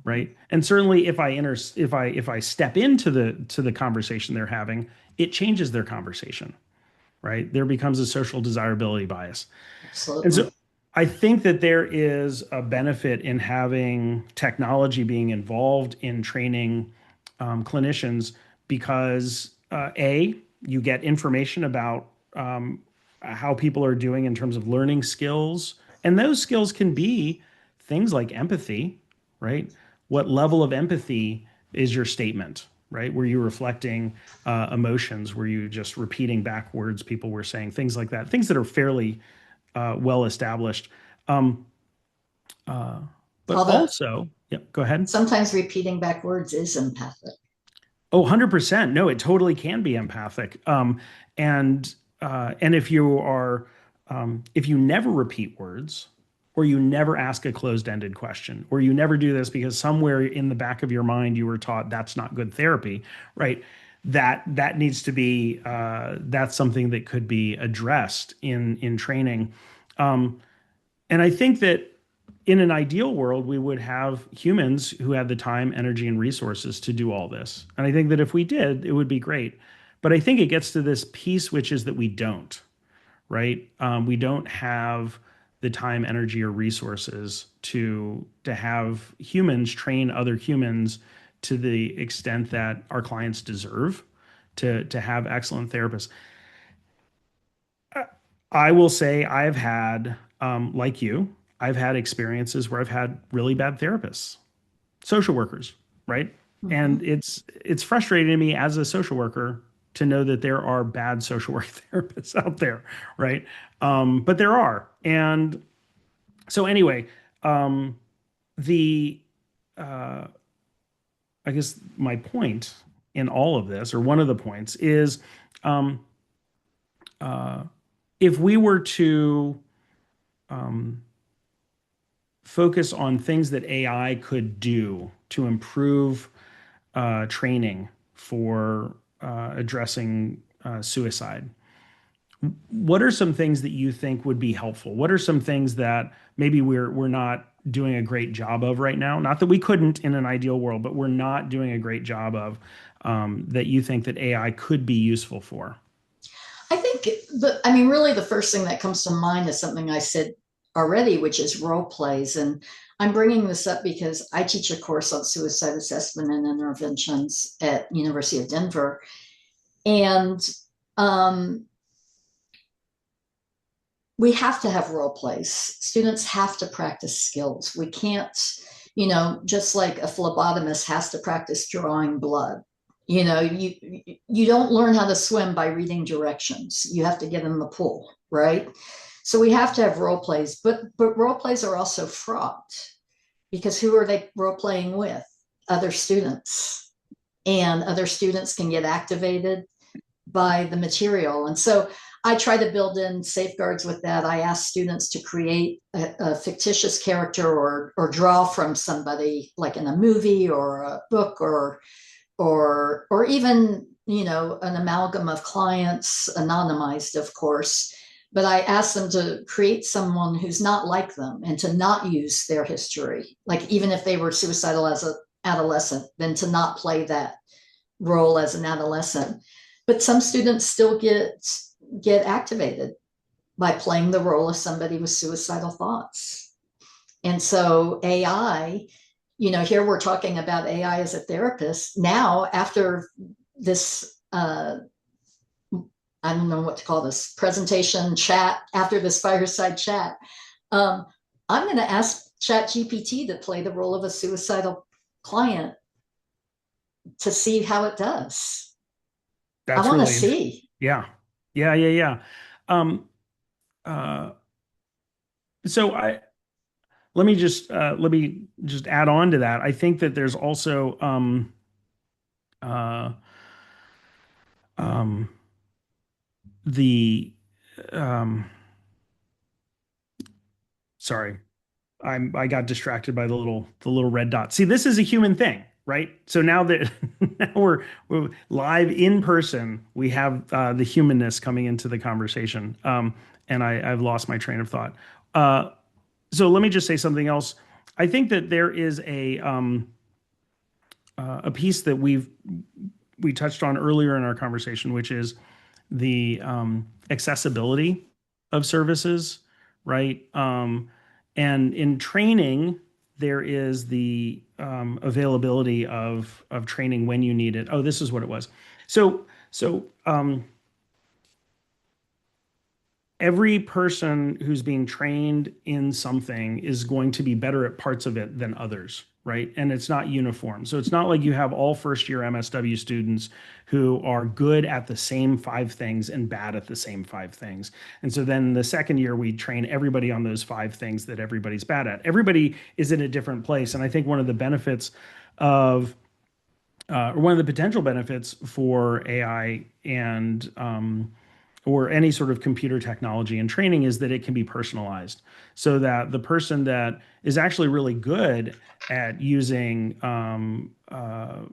right? And certainly if I step into the conversation they're having, it changes their conversation, right? There becomes a social desirability bias. And so Absolutely. I think that there is a benefit in having technology being involved in training clinicians because you get information about how people are doing in terms of learning skills, and those skills can be things like empathy, right? What level of empathy is your statement, right? Were you reflecting emotions? Were you just repeating back words people were saying? Things like that, things that are fairly well established. Um, but Although also, yeah, go ahead. sometimes repeating back words is empathic. Oh, 100%. No, it totally can be empathic. And and if you never repeat words, or you never ask a closed-ended question, or you never do this because somewhere in the back of your mind you were taught that's not good therapy, right? That needs to be that's something that could be addressed in training. And I think that in an ideal world, we would have humans who had the time, energy, and resources to do all this. And I think that if we did, it would be great. But I think it gets to this piece, which is that we don't, right? We don't have the time, energy, or resources to have humans train other humans to the extent that our clients deserve to have excellent therapists. I will say I've had, like you, I've had experiences where I've had really bad therapists, social workers, right? Mhm. And it's frustrating to me as a social worker to know that there are bad social work therapists out there, right? But there are, and so anyway, um, the I guess my point in all of this, or one of the points, is um, uh, if we were to um, focus on things that AI could do to improve training for addressing suicide. What are some things that you think would be helpful? What are some things that maybe we're not doing a great job of right now? Not that we couldn't in an ideal world, but we're not doing a great job of that you think that AI could be useful for. I think I mean, really the first thing that comes to mind is something I said already, which is role plays. And I'm bringing this up because I teach a course on suicide assessment and interventions at University of Denver. And um, we have to have role plays. Students have to practice skills. We can't, just like a phlebotomist has to practice drawing blood. You don't learn how to swim by reading directions. You have to get in the pool, right? So we have to have role plays, but role plays are also fraught because who are they role playing with? Other students, and other students can get activated by the material. And so I try to build in safeguards with that. I ask students to create a fictitious character or draw from somebody like in a movie or a book or even, an amalgam of clients, anonymized, of course. But I ask them to create someone who's not like them and to not use their history. Like even if they were suicidal as an adolescent, then to not play that role as an adolescent. But some students still get activated by playing the role of somebody with suicidal thoughts. And so AI, here we're talking about AI as a therapist. Now, after this, I don't know what to call this presentation chat, after this fireside chat, um, I'm going to ask ChatGPT to play the role of a suicidal client to see how it does. I That's want to really, see. yeah, yeah. Um, uh, so let me just add on to that. I think that there's also uh, um, the um, sorry, I got distracted by the little red dot. See, this is a human thing, right? So now that now we're live in person, we have the humanness coming into the conversation, and I've lost my train of thought. So let me just say something else. I think that there is a piece that we touched on earlier in our conversation, which is the accessibility of services, right? And in training, there is the availability of training when you need it. Oh, this is what it was. So every person who's being trained in something is going to be better at parts of it than others, right? And it's not uniform. So it's not like you have all first year MSW students who are good at the same five things and bad at the same five things. And so then the second year, we train everybody on those five things that everybody's bad at. Everybody is in a different place. And I think one of the benefits of or one of the potential benefits for AI and or any sort of computer technology and training is that it can be personalized so that the person that is actually really good at using a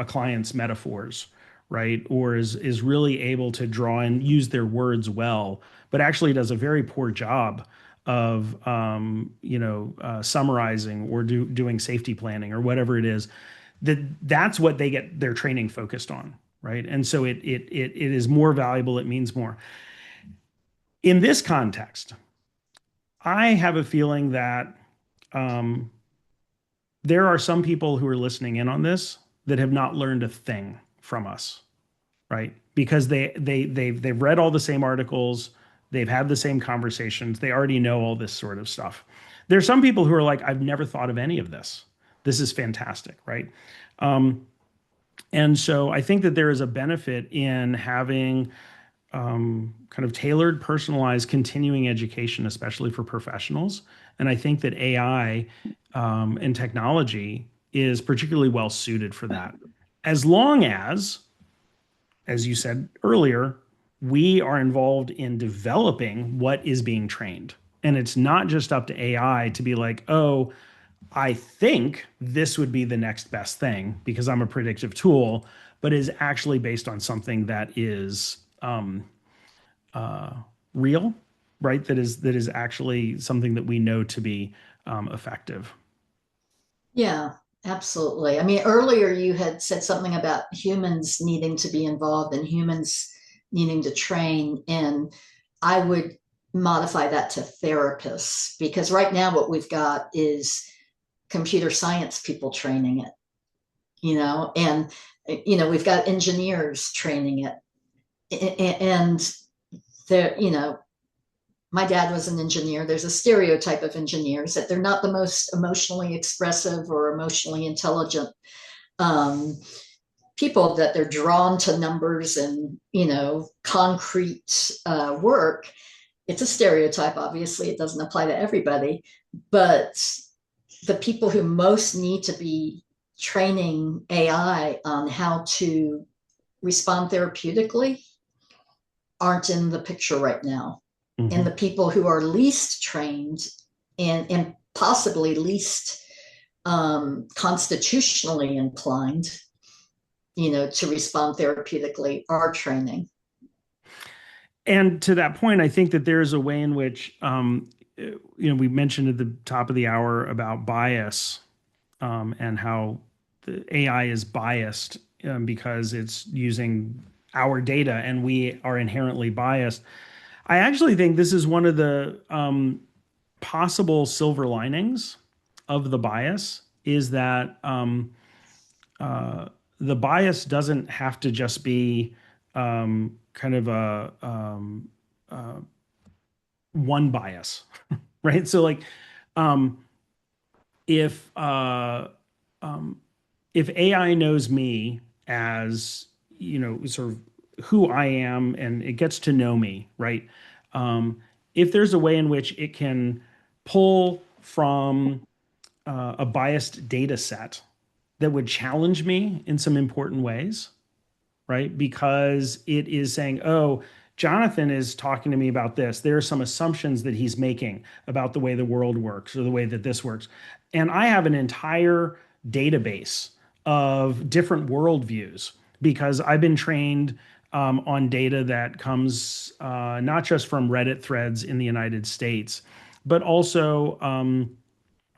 client's metaphors, right, or is really able to draw and use their words well, but actually does a very poor job of summarizing or doing safety planning or whatever it is, that's what they get their training focused on, right? And so it is more valuable. It means more. In this context, I have a feeling that um, there are some people who are listening in on this that have not learned a thing from us, right? Because they've read all the same articles, they've had the same conversations, they already know all this sort of stuff. There's some people who are like, I've never thought of any of this. This is fantastic, right? Um, and so I think that there is a benefit in having kind of tailored, personalized, continuing education, especially for professionals. And I think that AI and technology is particularly well suited for that. As long as you said earlier, we are involved in developing what is being trained. And it's not just up to AI to be like, oh, I think this would be the next best thing because I'm a predictive tool, but is actually based on something that is real, right? That is actually something that we know to be effective. Yeah, absolutely. I mean, earlier you had said something about humans needing to be involved and humans needing to train, and I would modify that to therapists because right now what we've got is computer science people training it, and we've got engineers training it, and there, my dad was an engineer. There's a stereotype of engineers that they're not the most emotionally expressive or emotionally intelligent um, people, that they're drawn to numbers and, concrete work. It's a stereotype, obviously. It doesn't apply to everybody. But the people who most need to be training AI on how to respond therapeutically aren't in the picture right now. And the Mm-hmm. people who are least trained and possibly least constitutionally inclined, to respond therapeutically are training. And to that point, I think that there is a way in which, we mentioned at the top of the hour about bias and how the AI is biased because it's using our data and we are inherently biased. I actually think this is one of the possible silver linings of the bias is that the bias doesn't have to just be kind of a one bias, right? So like um, if um, if AI knows me as sort of who I am and it gets to know me, right? If there's a way in which it can pull from a biased data set that would challenge me in some important ways, right? Because it is saying, oh, Jonathan is talking to me about this. There are some assumptions that he's making about the way the world works or the way that this works. And I have an entire database of different worldviews because I've been trained on data that comes not just from Reddit threads in the United States, but also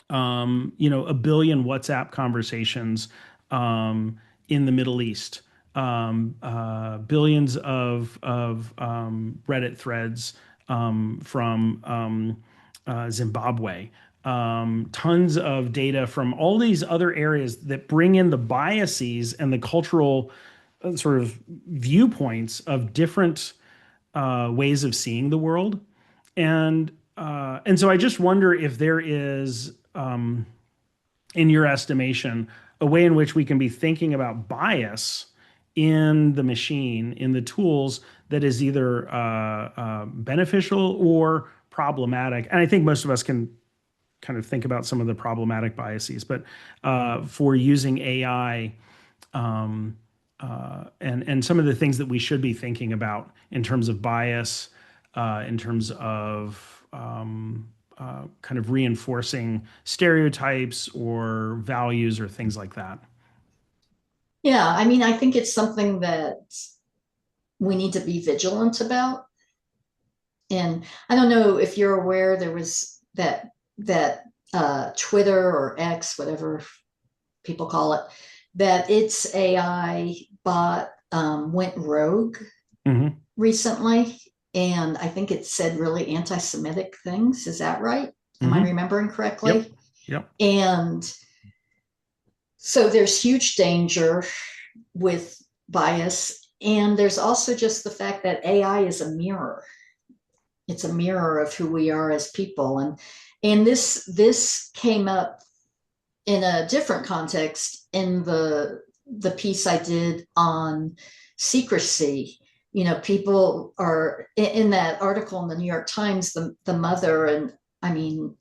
a billion WhatsApp conversations in the Middle East, billions of Reddit threads from Zimbabwe, tons of data from all these other areas that bring in the biases and the cultural sort of viewpoints of different ways of seeing the world. And so I just wonder if there is, in your estimation, a way in which we can be thinking about bias in the machine, in the tools, that is either beneficial or problematic. And I think most of us can kind of think about some of the problematic biases, but for using AI, and some of the things that we should be thinking about in terms of bias, in terms of kind of reinforcing stereotypes or values or things like that. Yeah, I mean, I think it's something that we need to be vigilant about. And I don't know if you're aware, there was that Twitter or X, whatever people call it, that its AI bot went rogue Hmm. recently, and I think it said really anti-Semitic things. Is that right? Am I Hmm. remembering Yep. correctly? Yep. And so there's huge danger with bias. And there's also just the fact that AI is a mirror. It's a mirror of who we are as people. And this came up in a different context in the piece I did on secrecy. People are in that article in the New York Times, the mother, and I mean,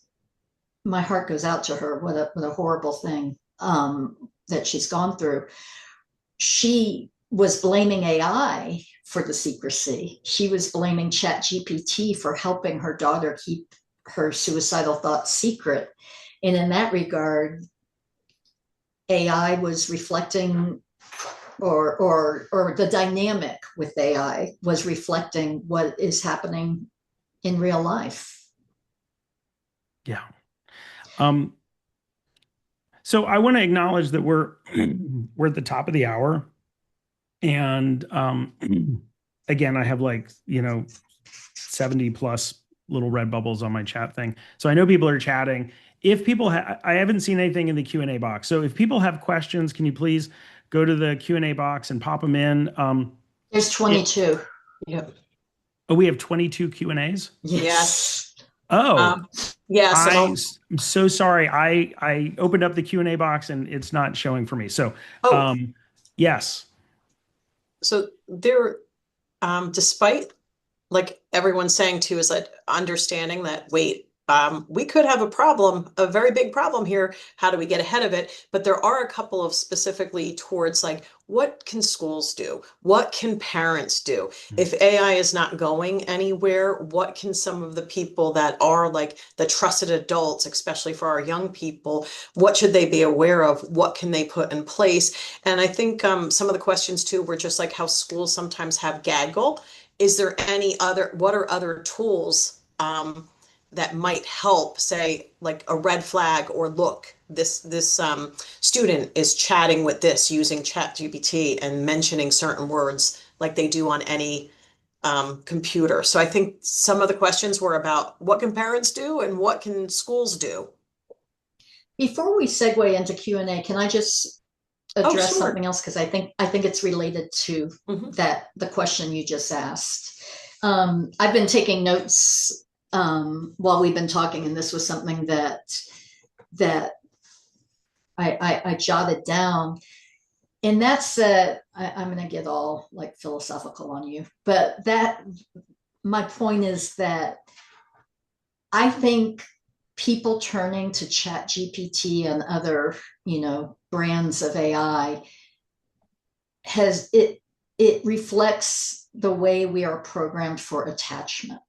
my heart goes out to her. What a horrible thing that she's gone through. She was blaming AI for the secrecy. She was blaming ChatGPT for helping her daughter keep her suicidal thoughts secret. And in that regard, AI was reflecting, or the dynamic with AI was reflecting what is happening in real life. Yeah. Um, so I want to acknowledge that we're at the top of the hour, and again, I have like 70 plus little red bubbles on my chat thing. So I know people are chatting. If people I haven't seen anything in the Q&A box. So if people have questions, can you please go to the Q&A box and pop them in? There's 22. Yep. Oh, we have 22 Q&As? Yes. Oh, Yes, and I'm so sorry. I opened up the Q&A box and it's not showing for me. So, oh, yes. so there, despite like everyone's saying too, is that understanding that, wait, we could have a problem, a very big problem here. How do we get ahead of it? But there are a couple of specifically towards like, what can schools do? What can parents do? If AI is not going anywhere, what can some of the people that are like the trusted adults, especially for our young people, what should they be aware of? What can they put in place? And I think some of the questions too were just like how schools sometimes have gaggle. Is there any other, what are other tools that might help, say, like a red flag, or look, this student is chatting with this using ChatGPT and mentioning certain words like they do on any computer. So I think some of the questions were about what can parents do and what can schools do? Before we segue into Q&A, can I just Oh, address sure. something else? Because I think it's related to Mhm. the question you just asked. I've been taking notes while we've been talking, and this was something that I jotted down. And that's I'm going to get all like philosophical on you, but that my point is that I think people turning to ChatGPT and other brands of AI it reflects the way we are programmed for attachment.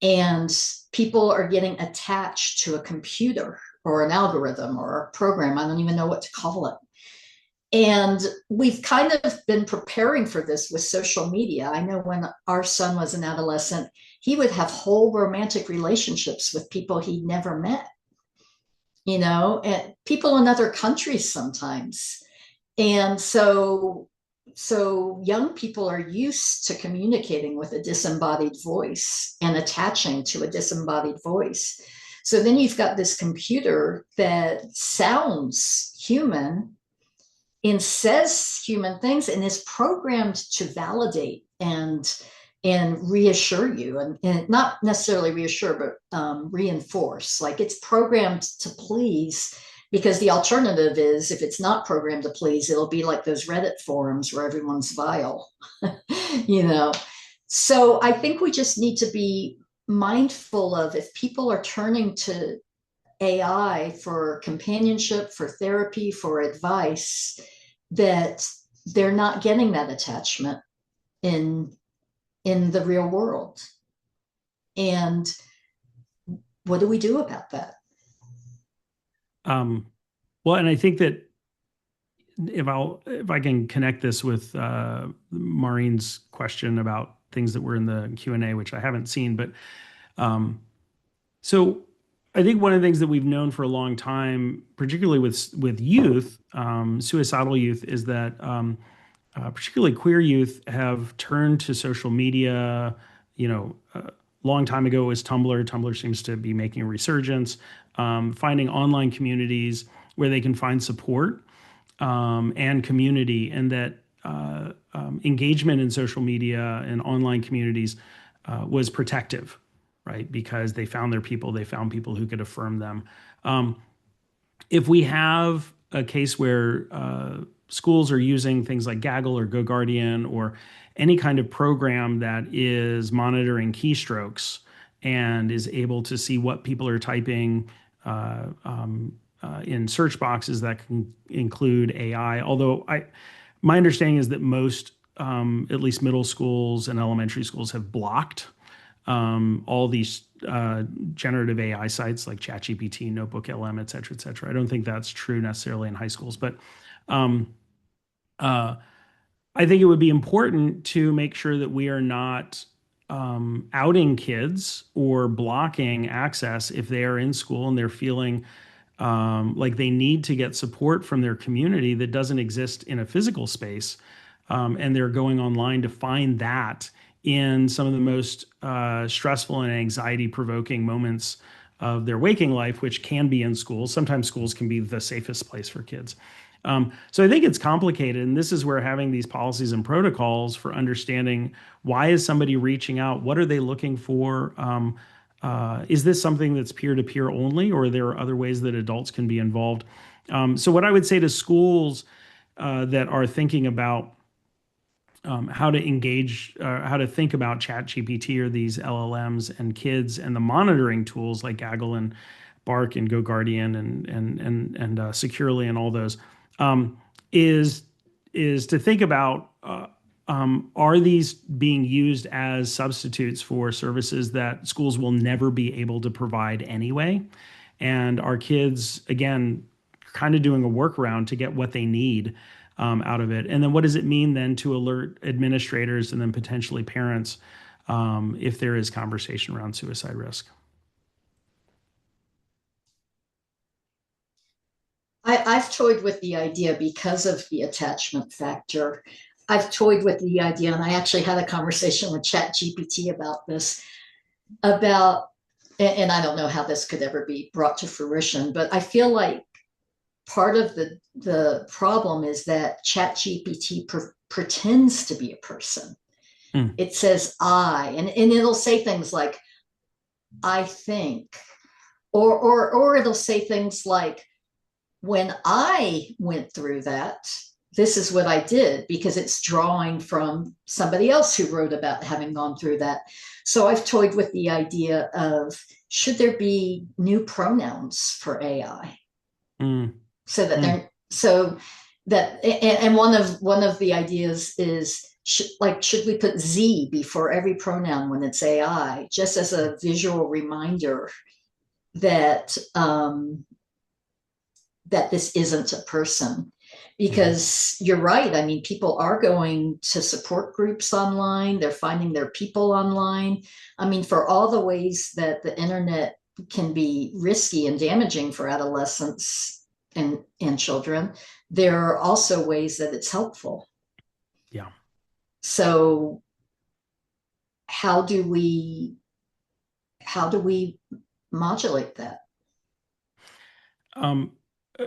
And people are getting attached to a computer or an algorithm or a program. I don't even know what to call it. And we've kind of been preparing for this with social media. I know when our son was an adolescent, he would have whole romantic relationships with people he'd never met. and people in other countries sometimes. And so young people are used to communicating with a disembodied voice and attaching to a disembodied voice. So then you've got this computer that sounds human and says human things and is programmed to validate and reassure you, and not necessarily reassure, but reinforce. Like, it's programmed to please, because the alternative is, if it's not programmed to please, it'll be like those Reddit forums where everyone's vile. you know so I think we just need to be mindful of, if people are turning to AI for companionship, for therapy, for advice, that they're not getting that attachment in the real world. And what do we do about that? Well, and I think that if I can connect this with Maureen's question about things that were in the Q&A, which I haven't seen, but so I think one of the things that we've known for a long time, particularly with youth, suicidal youth, is that particularly queer youth have turned to social media. A long time ago it was Tumblr. Tumblr seems to be making a resurgence. Finding online communities where they can find support and community, and that engagement in social media and online communities was protective, right? Because they found their people, they found people who could affirm them. If we have a case where schools are using things like Gaggle or GoGuardian or any kind of program that is monitoring keystrokes and is able to see what people are typing in search boxes that can include AI. Although my understanding is that most, at least middle schools and elementary schools, have blocked all these generative AI sites like ChatGPT, NotebookLM, et cetera, et cetera. I don't think that's true necessarily in high schools, but I think it would be important to make sure that we are not outing kids or blocking access if they are in school and they're feeling like they need to get support from their community that doesn't exist in a physical space, and they're going online to find that in some of the most stressful and anxiety-provoking moments of their waking life, which can be in schools. Sometimes schools can be the safest place for kids. So I think it's complicated, and this is where having these policies and protocols for understanding, why is somebody reaching out? What are they looking for? Is this something that's peer-to-peer only, or are there other ways that adults can be involved? So what I would say to schools that are thinking about how to engage, how to think about ChatGPT or these LLMs and kids and the monitoring tools like Gaggle and Bark and GoGuardian and Securely and all those, is to think about, are these being used as substitutes for services that schools will never be able to provide anyway? And are kids, again, kind of doing a workaround to get what they need out of it? And then what does it mean then to alert administrators and then potentially parents if there is conversation around suicide risk? I've toyed with the idea because of the attachment factor. I've toyed with the idea, and I actually had a conversation with ChatGPT about this, and I don't know how this could ever be brought to fruition, but I feel like part of the problem is that ChatGPT pretends to be a person. It says I, and it'll say things like, I think, or it'll say things like, when I went through that, this is what I did, because it's drawing from somebody else who wrote about having gone through that. So I've toyed with the idea of, should there be new pronouns for AI? So that and one of the ideas is, should we put Z before every pronoun when it's AI, just as a visual reminder that that this isn't a person? Because you're right. I mean, people are going to support groups online. They're finding their people online. I mean, for all the ways that the internet can be risky and damaging for adolescents and children, there are also ways that it's helpful. Yeah. So how do we modulate that? Um, uh,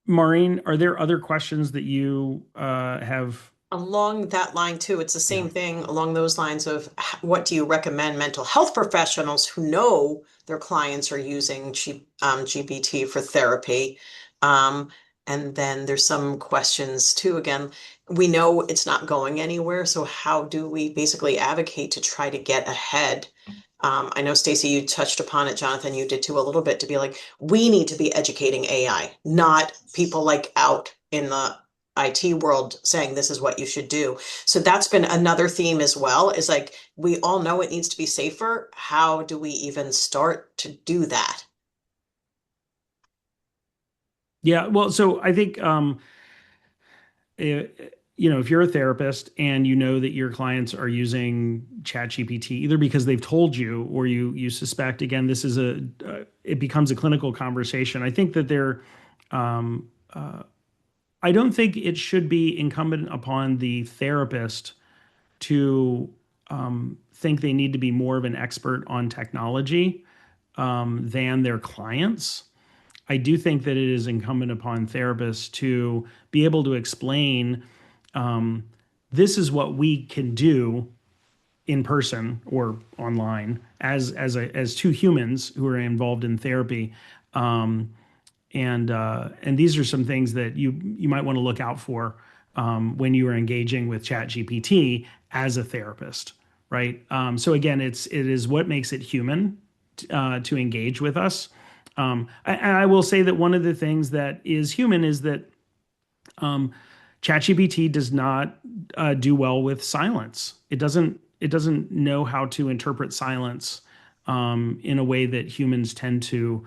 Maureen, are there other questions that you have? Along that line too, it's the Yeah. same thing along those lines of what do you recommend mental health professionals who know their clients are using GPT for therapy? Um, and then there's some questions too. Again, we know it's not going anywhere, so how do we basically advocate to try to get ahead? I know Stacy, you touched upon it, Jonathan, you did too a little bit to be like, we need to be educating AI, not people like out in the IT world saying this is what you should do. So that's been another theme as well, is like we all know it needs to be safer. How do we even start to do that? Yeah. Well, so I think if you're a therapist and you know that your clients are using ChatGPT either because they've told you or you suspect, again, this is it becomes a clinical conversation. I think that um, uh, I don't think it should be incumbent upon the therapist to think they need to be more of an expert on technology than their clients. I do think that it is incumbent upon therapists to be able to explain um, this is what we can do in person or online as two humans who are involved in therapy. Um, and these are some things that you might want to look out for when you are engaging with ChatGPT as a therapist, right? So again, it is what makes it human to engage with us. I will say that one of the things that is human is that um, ChatGPT does not do well with silence. It doesn't know how to interpret silence in a way that humans tend to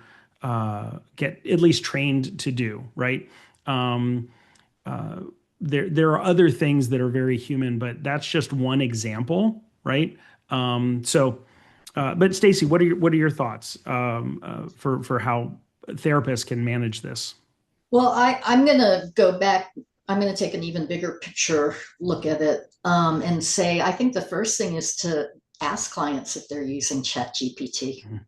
get at least trained to do. Right. Um, uh, there are other things that are very human, but that's just one example. Right. But Stacy, what are your thoughts for how therapists can manage this? Well, I'm going to go back. I'm going to take an even bigger picture look at it and say I think the first thing is to ask clients if they're using ChatGPT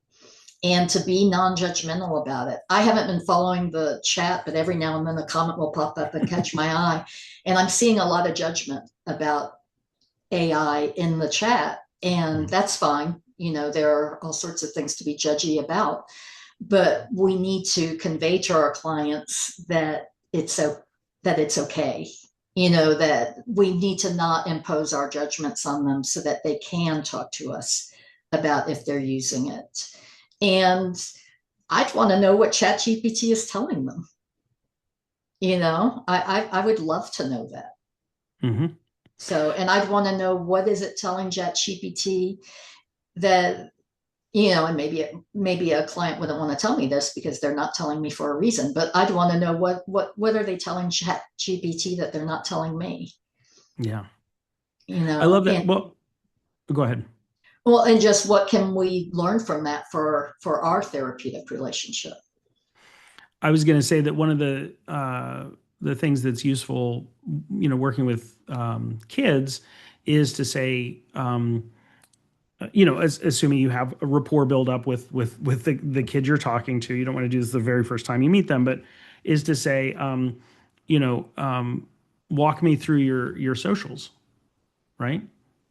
and to be non-judgmental about it. I haven't been following the chat, but every now and then a comment will pop up and catch my eye. And I'm seeing a lot of judgment about AI in the chat, and that's fine. You know, there are all sorts of things to be judgy about, but we need to convey to our clients that it's okay. You know, that we need to not impose our judgments on them so that they can talk to us about if they're using it. And I'd want to know what ChatGPT is telling them. You know, I would love to know that. Mm-hmm. So, and I'd want to know what is it telling ChatGPT that, you know, and maybe a client wouldn't want to tell me this because they're not telling me for a reason, but I'd want to know what are they telling ChatGPT that they're not telling me, Yeah, you I know, love that. Well, go ahead. and just what can we learn from that for our therapeutic relationship? I was going to say that one of the things that's useful, working with kids, is to say, assuming you have a rapport build up with the kid you're talking to, you don't want to do this the very first time you meet them, but is to say, you know, um, walk me through your socials, right?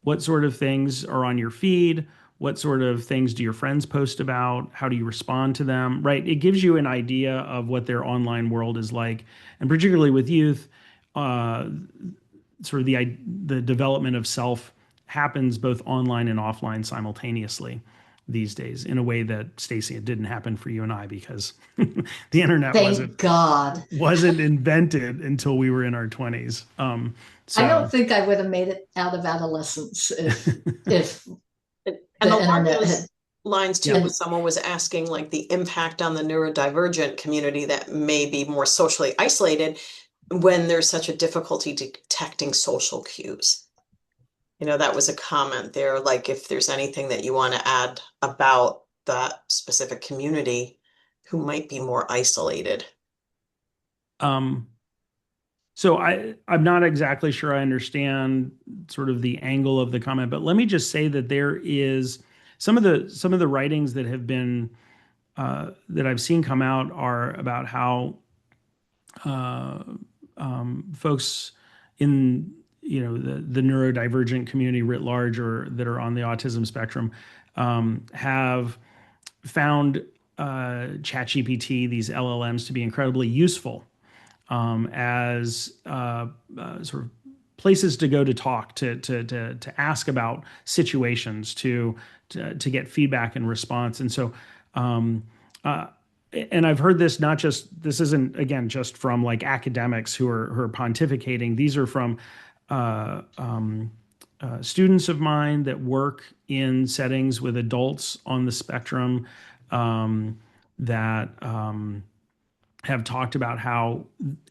What sort of things are on your feed? What sort of things do your friends post about? How do you respond to them? Right? It gives you an idea of what their online world is like, and particularly with youth, uh, sort of the development of self happens both online and offline simultaneously these days in a way that Stacy, it didn't happen for you and I because the internet wasn't Thank God. wasn't invented until we were in our 20s. I don't So think I would have made it out of adolescence if And the along internet those had. lines too, yeah. And when someone was asking like the impact on the neurodivergent community that may be more socially isolated when there's such a difficulty detecting social cues. You know, that was a comment there, like if there's anything that you want to add about that specific community who might be more isolated? Um, so I'm not exactly sure I understand sort of the angle of the comment, but let me just say that there is some of the writings that have been that I've seen come out are about how uh, folks in the neurodivergent community writ large or that are on the autism spectrum have found ChatGPT, these LLMs, to be incredibly useful as sort of places to go to talk to ask about situations to get feedback and response. And so uh, and I've heard this not just this isn't again just from like academics who are pontificating. These are from students of mine that work in settings with adults on the spectrum that have talked about how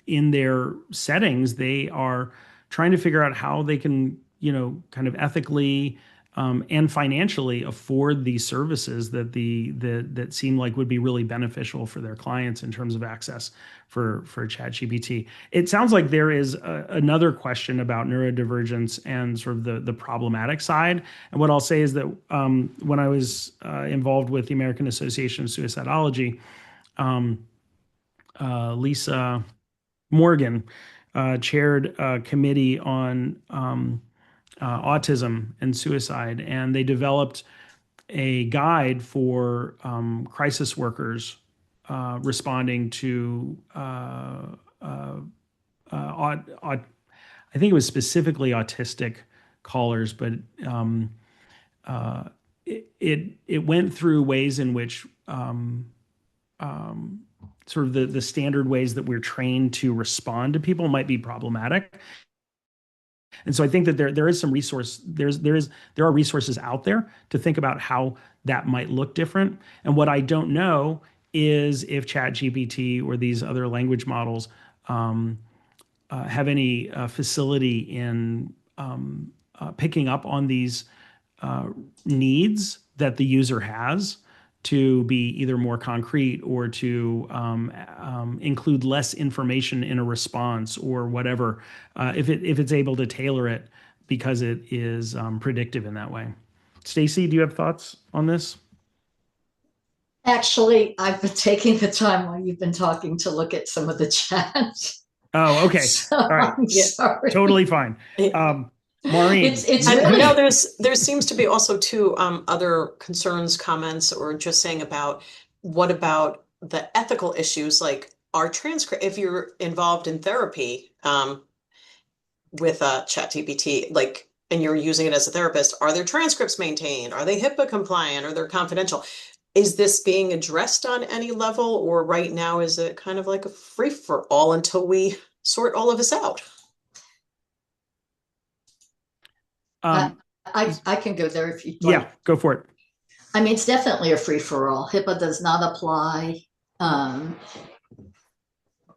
in their settings they are trying to figure out how they can, kind of ethically and financially afford these services that seem like would be really beneficial for their clients in terms of access for ChatGPT. It sounds like there is another question about neurodivergence and sort of the problematic side. And what I'll say is that when I was involved with the American Association of Suicidology, Lisa Morgan chaired a committee on autism and suicide, and they developed a guide for crisis workers responding to I think it was specifically autistic callers, but it went through ways in which sort of the standard ways that we're trained to respond to people might be problematic. And so I think that there is some resource there are resources out there to think about how that might look different. And what I don't know is if ChatGPT or these other language models have any facility in picking up on these needs that the user has to be either more concrete or to include less information in a response or whatever, if it's able to tailor it because it is predictive in that way. Stacy, do you have thoughts on this? Actually, I've been taking the time while you've been talking to look at some of the chat. Oh, okay. So All right. I'm sorry. Totally fine. Maureen, It's And really no, there seems to be also two other concerns, comments, or just saying about what about the ethical issues, like our transcript, if you're involved in therapy with ChatGPT, like, and you're using it as a therapist, are their transcripts maintained? Are they HIPAA compliant? Are they confidential? Is this being addressed on any level, or right now is it kind of like a free for all until we sort all of this out? I can go there if you'd like. Yeah, go for it. I mean, it's definitely a free for all. HIPAA does not apply.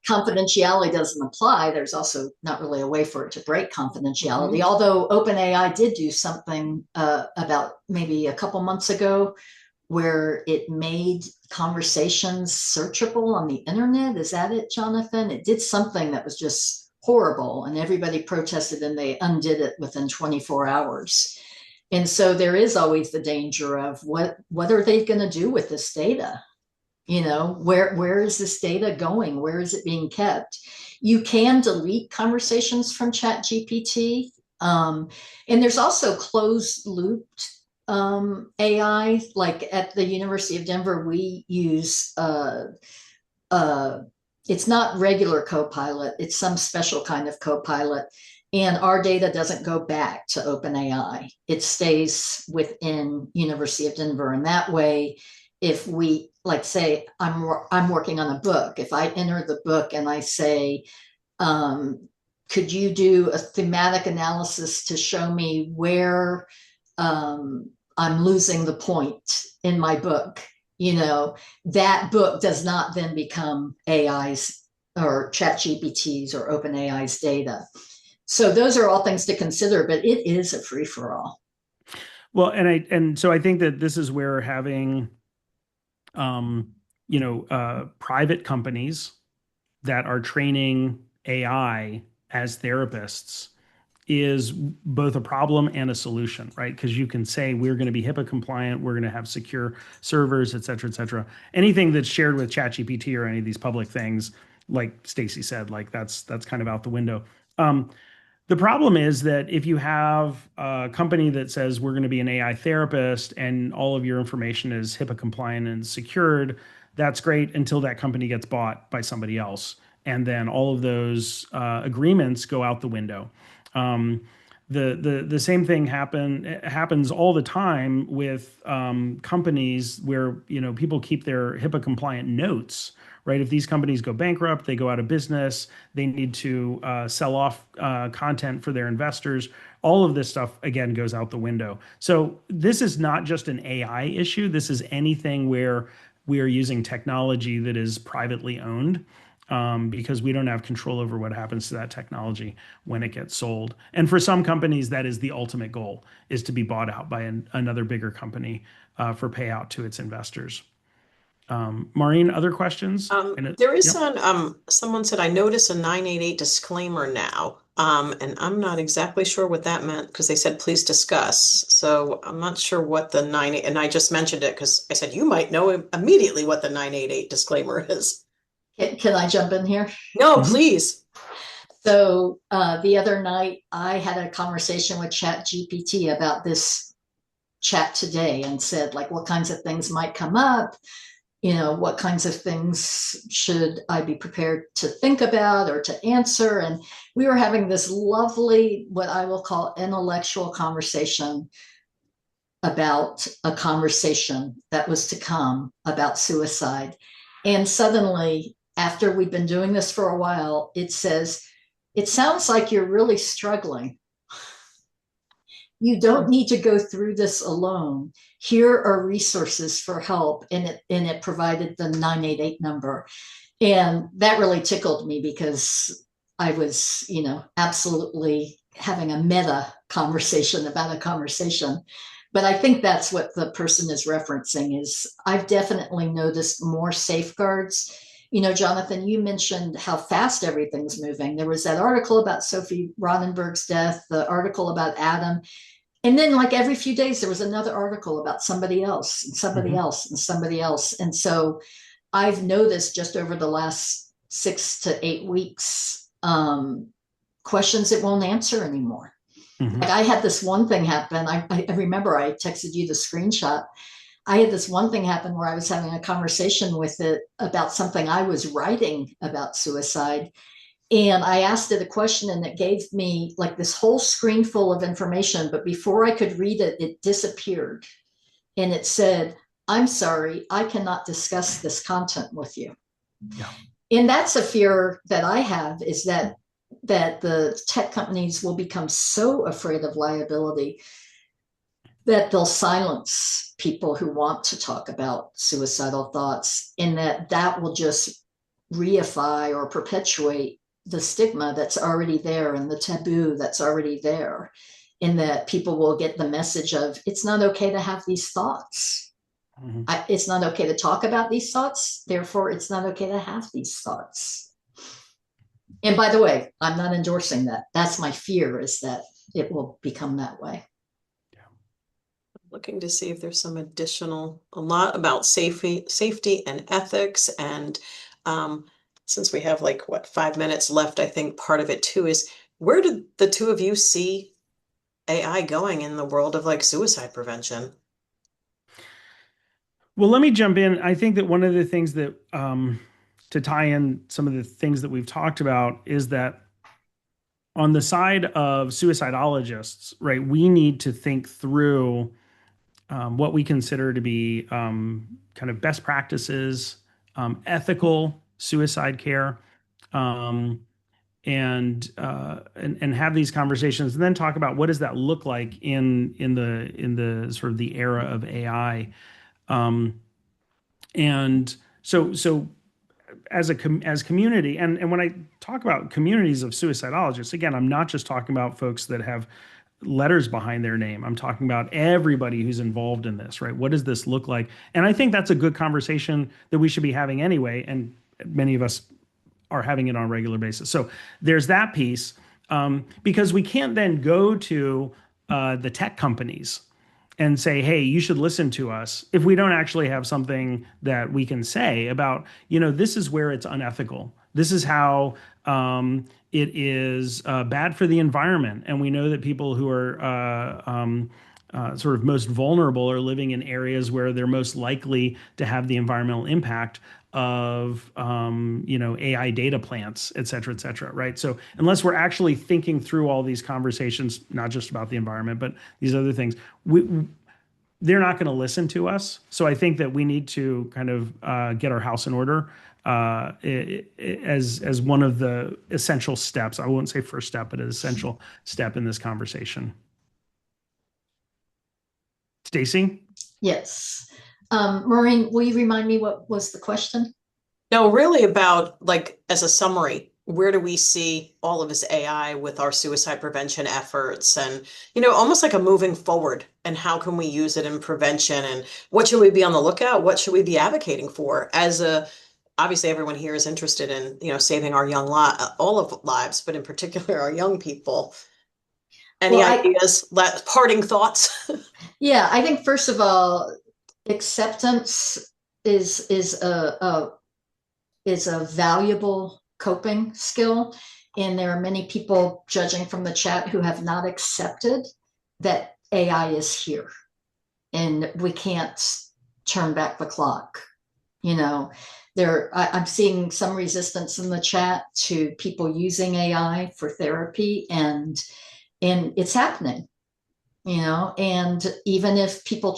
Confidentiality doesn't apply. There's also not really a way for it to break confidentiality. Mhm. Although OpenAI did do something about maybe a couple months ago where it made conversations searchable on the internet. Is that it, Jonathan? It did something that was just horrible, and everybody protested, and they undid it within 24 hours. And so there is always the danger of what are they going to do with this data? Where is this data going? Where is it being kept? You can delete conversations from ChatGPT. And there's also closed looped AI. Like at the University of Denver, we use it's not regular Copilot, it's some special kind of Copilot. And our data doesn't go back to OpenAI. It stays within University of Denver. And that way, if we, like, say, I'm working on a book, if I enter the book and I say, could you do a thematic analysis to show me where I'm losing the point in my book? That book does not then become AI's or ChatGPT's or OpenAI's data. So those are all things to consider, but it is a free for all. Well, and so I think that this is where having private companies that are training AI as therapists is both a problem and a solution, right? Because you can say we're going to be HIPAA compliant, we're going to have secure servers, et cetera, et cetera. Anything that's shared with ChatGPT or any of these public things, like Stacy said, like that's kind of out the window. The problem is that if you have a company that says we're going to be an AI therapist and all of your information is HIPAA compliant and secured, that's great until that company gets bought by somebody else. And then all of those agreements go out the window. The same thing happens all the time with companies where people keep their HIPAA compliant notes, right? If these companies go bankrupt, they go out of business, they need to sell off content for their investors. All of this stuff again goes out the window. So this is not just an AI issue. This is anything where we are using technology that is privately owned, because we don't have control over what happens to that technology when it gets sold. And for some companies, that is the ultimate goal, is to be bought out by another bigger company for payout to its investors. Maureen, other questions? There is Yep. someone said, I notice a 988 disclaimer now. And I'm not exactly sure what that meant because they said, please discuss. So I'm not sure what the 98, and I just mentioned it because I said, you might know immediately what the 988 disclaimer is. Can I jump in here? No, Mhm. please. So the other night, I had a conversation with ChatGPT about this chat today and said, like, what kinds of things might come up? What kinds of things should I be prepared to think about or to answer? And we were having this lovely, what I will call intellectual conversation about a conversation that was to come about suicide. And suddenly, after we've been doing this for a while, it says, it sounds like you're really struggling. You don't need to go through this alone. Here are resources for help. And it provided the 988 number. And that really tickled me because I was, absolutely having a meta conversation about a conversation. But I think that's what the person is referencing is I've definitely noticed more safeguards. Jonathan, you mentioned how fast everything's moving. There was that article about Sophie Rothenberg's death, the article about Adam. And then, like every few days, there was another article about somebody else and somebody Mhm. else and somebody else. And so I've noticed just over the last 6 to 8 weeks, questions it won't answer anymore. Like Mhm. I had this one thing happen. I remember I texted you the screenshot. I had this one thing happen where I was having a conversation with it about something I was writing about suicide. And I asked it a question and it gave me like this whole screen full of information. But before I could read it, it disappeared. And it said, I'm sorry, I cannot discuss this content with you. Yeah. And that's a fear that I have is that the tech companies will become so afraid of liability that they'll silence people who want to talk about suicidal thoughts, and that will just reify or perpetuate the stigma that's already there and the taboo that's already there, in that people will get the message of it's not okay to have these thoughts. Mhm. It's not okay to talk about these thoughts, therefore it's not okay to have these thoughts. And by the way, I'm not endorsing that. That's my fear, is that it will become that way. Looking to see if there's some a lot about safety and ethics. And since we have like 5 minutes left, I think part of it too is where did the two of you see AI going in the world of like suicide prevention? Well, let me jump in. I think that one of the things that, to tie in some of the things that we've talked about, is that on the side of suicidologists, right, we need to think through what we consider to be kind of best practices, ethical suicide care, um, and have these conversations, and then talk about what does that look like in the sort of the era of AI. Um, and so as community, and when I talk about communities of suicidologists, again, I'm not just talking about folks that have letters behind their name. I'm talking about everybody who's involved in this, right? What does this look like? And I think that's a good conversation that we should be having anyway. And many of us are having it on a regular basis. So there's that piece, because we can't then go to the tech companies and say, hey, you should listen to us if we don't actually have something that we can say about, this is where it's unethical. This is how it is bad for the environment. And we know that people who are sort of most vulnerable are living in areas where they're most likely to have the environmental impact of AI data plants, et cetera, right? So unless we're actually thinking through all these conversations, not just about the environment, but these other things, they're not going to listen to us. So I think that we need to kind of get our house in order as one of the essential steps. I won't say first step, but an essential step in this conversation. Stacy? Yes. Maureen, will you remind me what was the question? No, really about, like, as a summary, where do we see all of this AI with our suicide prevention efforts, and, almost like a moving forward, and how can we use it in prevention, and what should we be on the lookout? What should we be advocating for obviously everyone here is interested in, saving our young all of lives, but in particular our young people. Any ideas, parting thoughts? Yeah, I think first of all, acceptance is a valuable coping skill, and there are many people judging from the chat who have not accepted that AI is here, and we can't turn back the clock. I'm seeing some resistance in the chat to people using AI for therapy, and it's happening. And even if people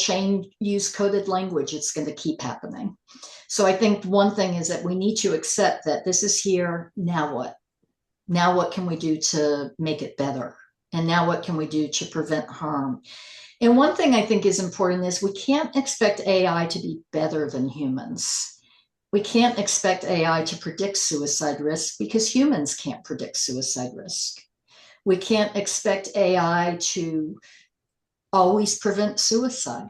use coded language, it's going to keep happening. So I think one thing is that we need to accept that this is here. Now what? Now what can we do to make it better? And now what can we do to prevent harm? And one thing I think is important is we can't expect AI to be better than humans. We can't expect AI to predict suicide risk because humans can't predict suicide risk. We can't expect AI to always prevent suicide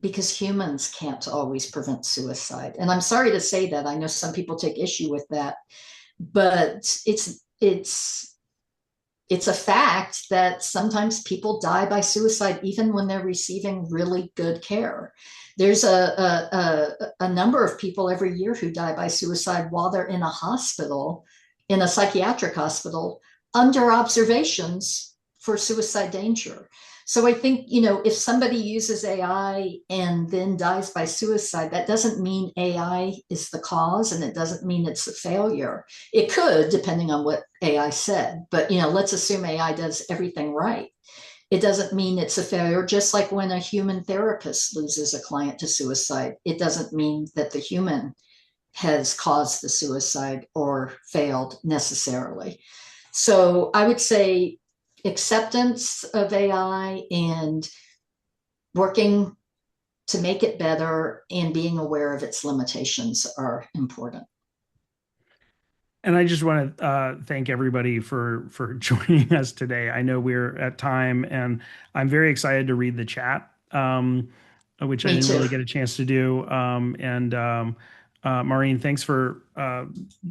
because humans can't always prevent suicide. And I'm sorry to say that. I know some people take issue with that, but it's a fact that sometimes people die by suicide even when they're receiving really good care. There's a number of people every year who die by suicide while they're in a hospital, in a psychiatric hospital, under observations for suicide danger. So I think, if somebody uses AI and then dies by suicide, that doesn't mean AI is the cause, and it doesn't mean it's a failure. It could, depending on what AI said, but, let's assume AI does everything right. It doesn't mean it's a failure. Just like when a human therapist loses a client to suicide, it doesn't mean that the human has caused the suicide or failed necessarily. So I would say acceptance of AI and working to make it better and being aware of its limitations are important. And I just want to thank everybody for joining us today. I know we're at time, and I'm very excited to read the chat, which I didn't really get a chance to do. Maureen, thanks for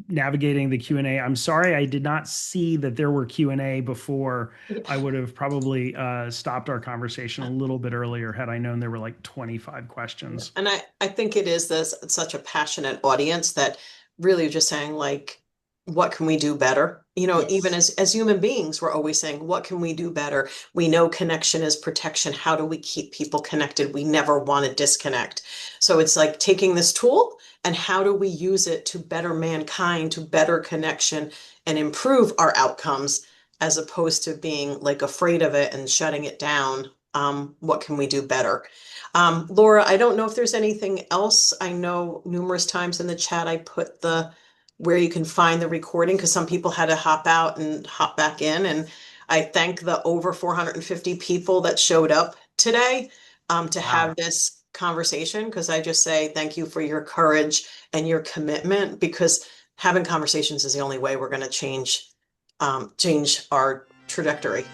navigating the Q&A. I'm sorry I did not see that there were Q&A before. I would have probably stopped our conversation a little bit earlier had I known there were like 25 questions. And I think it is such a passionate audience that really just saying, like, what can we do better? Yes. Even as human beings, we're always saying, what can we do better? We know connection is protection. How do we keep people connected? We never want to disconnect. So it's like taking this tool and how do we use it to better mankind, to better connection and improve our outcomes, as opposed to being like afraid of it and shutting it down. What can we do better? Laura, I don't know if there's anything else. I know numerous times in the chat I put where you can find the recording, because some people had to hop out and hop back in. And I thank the over 450 people that showed up today to have this conversation, because I just say thank you for your courage and your commitment, because having conversations is the only way we're going to change our trajectory.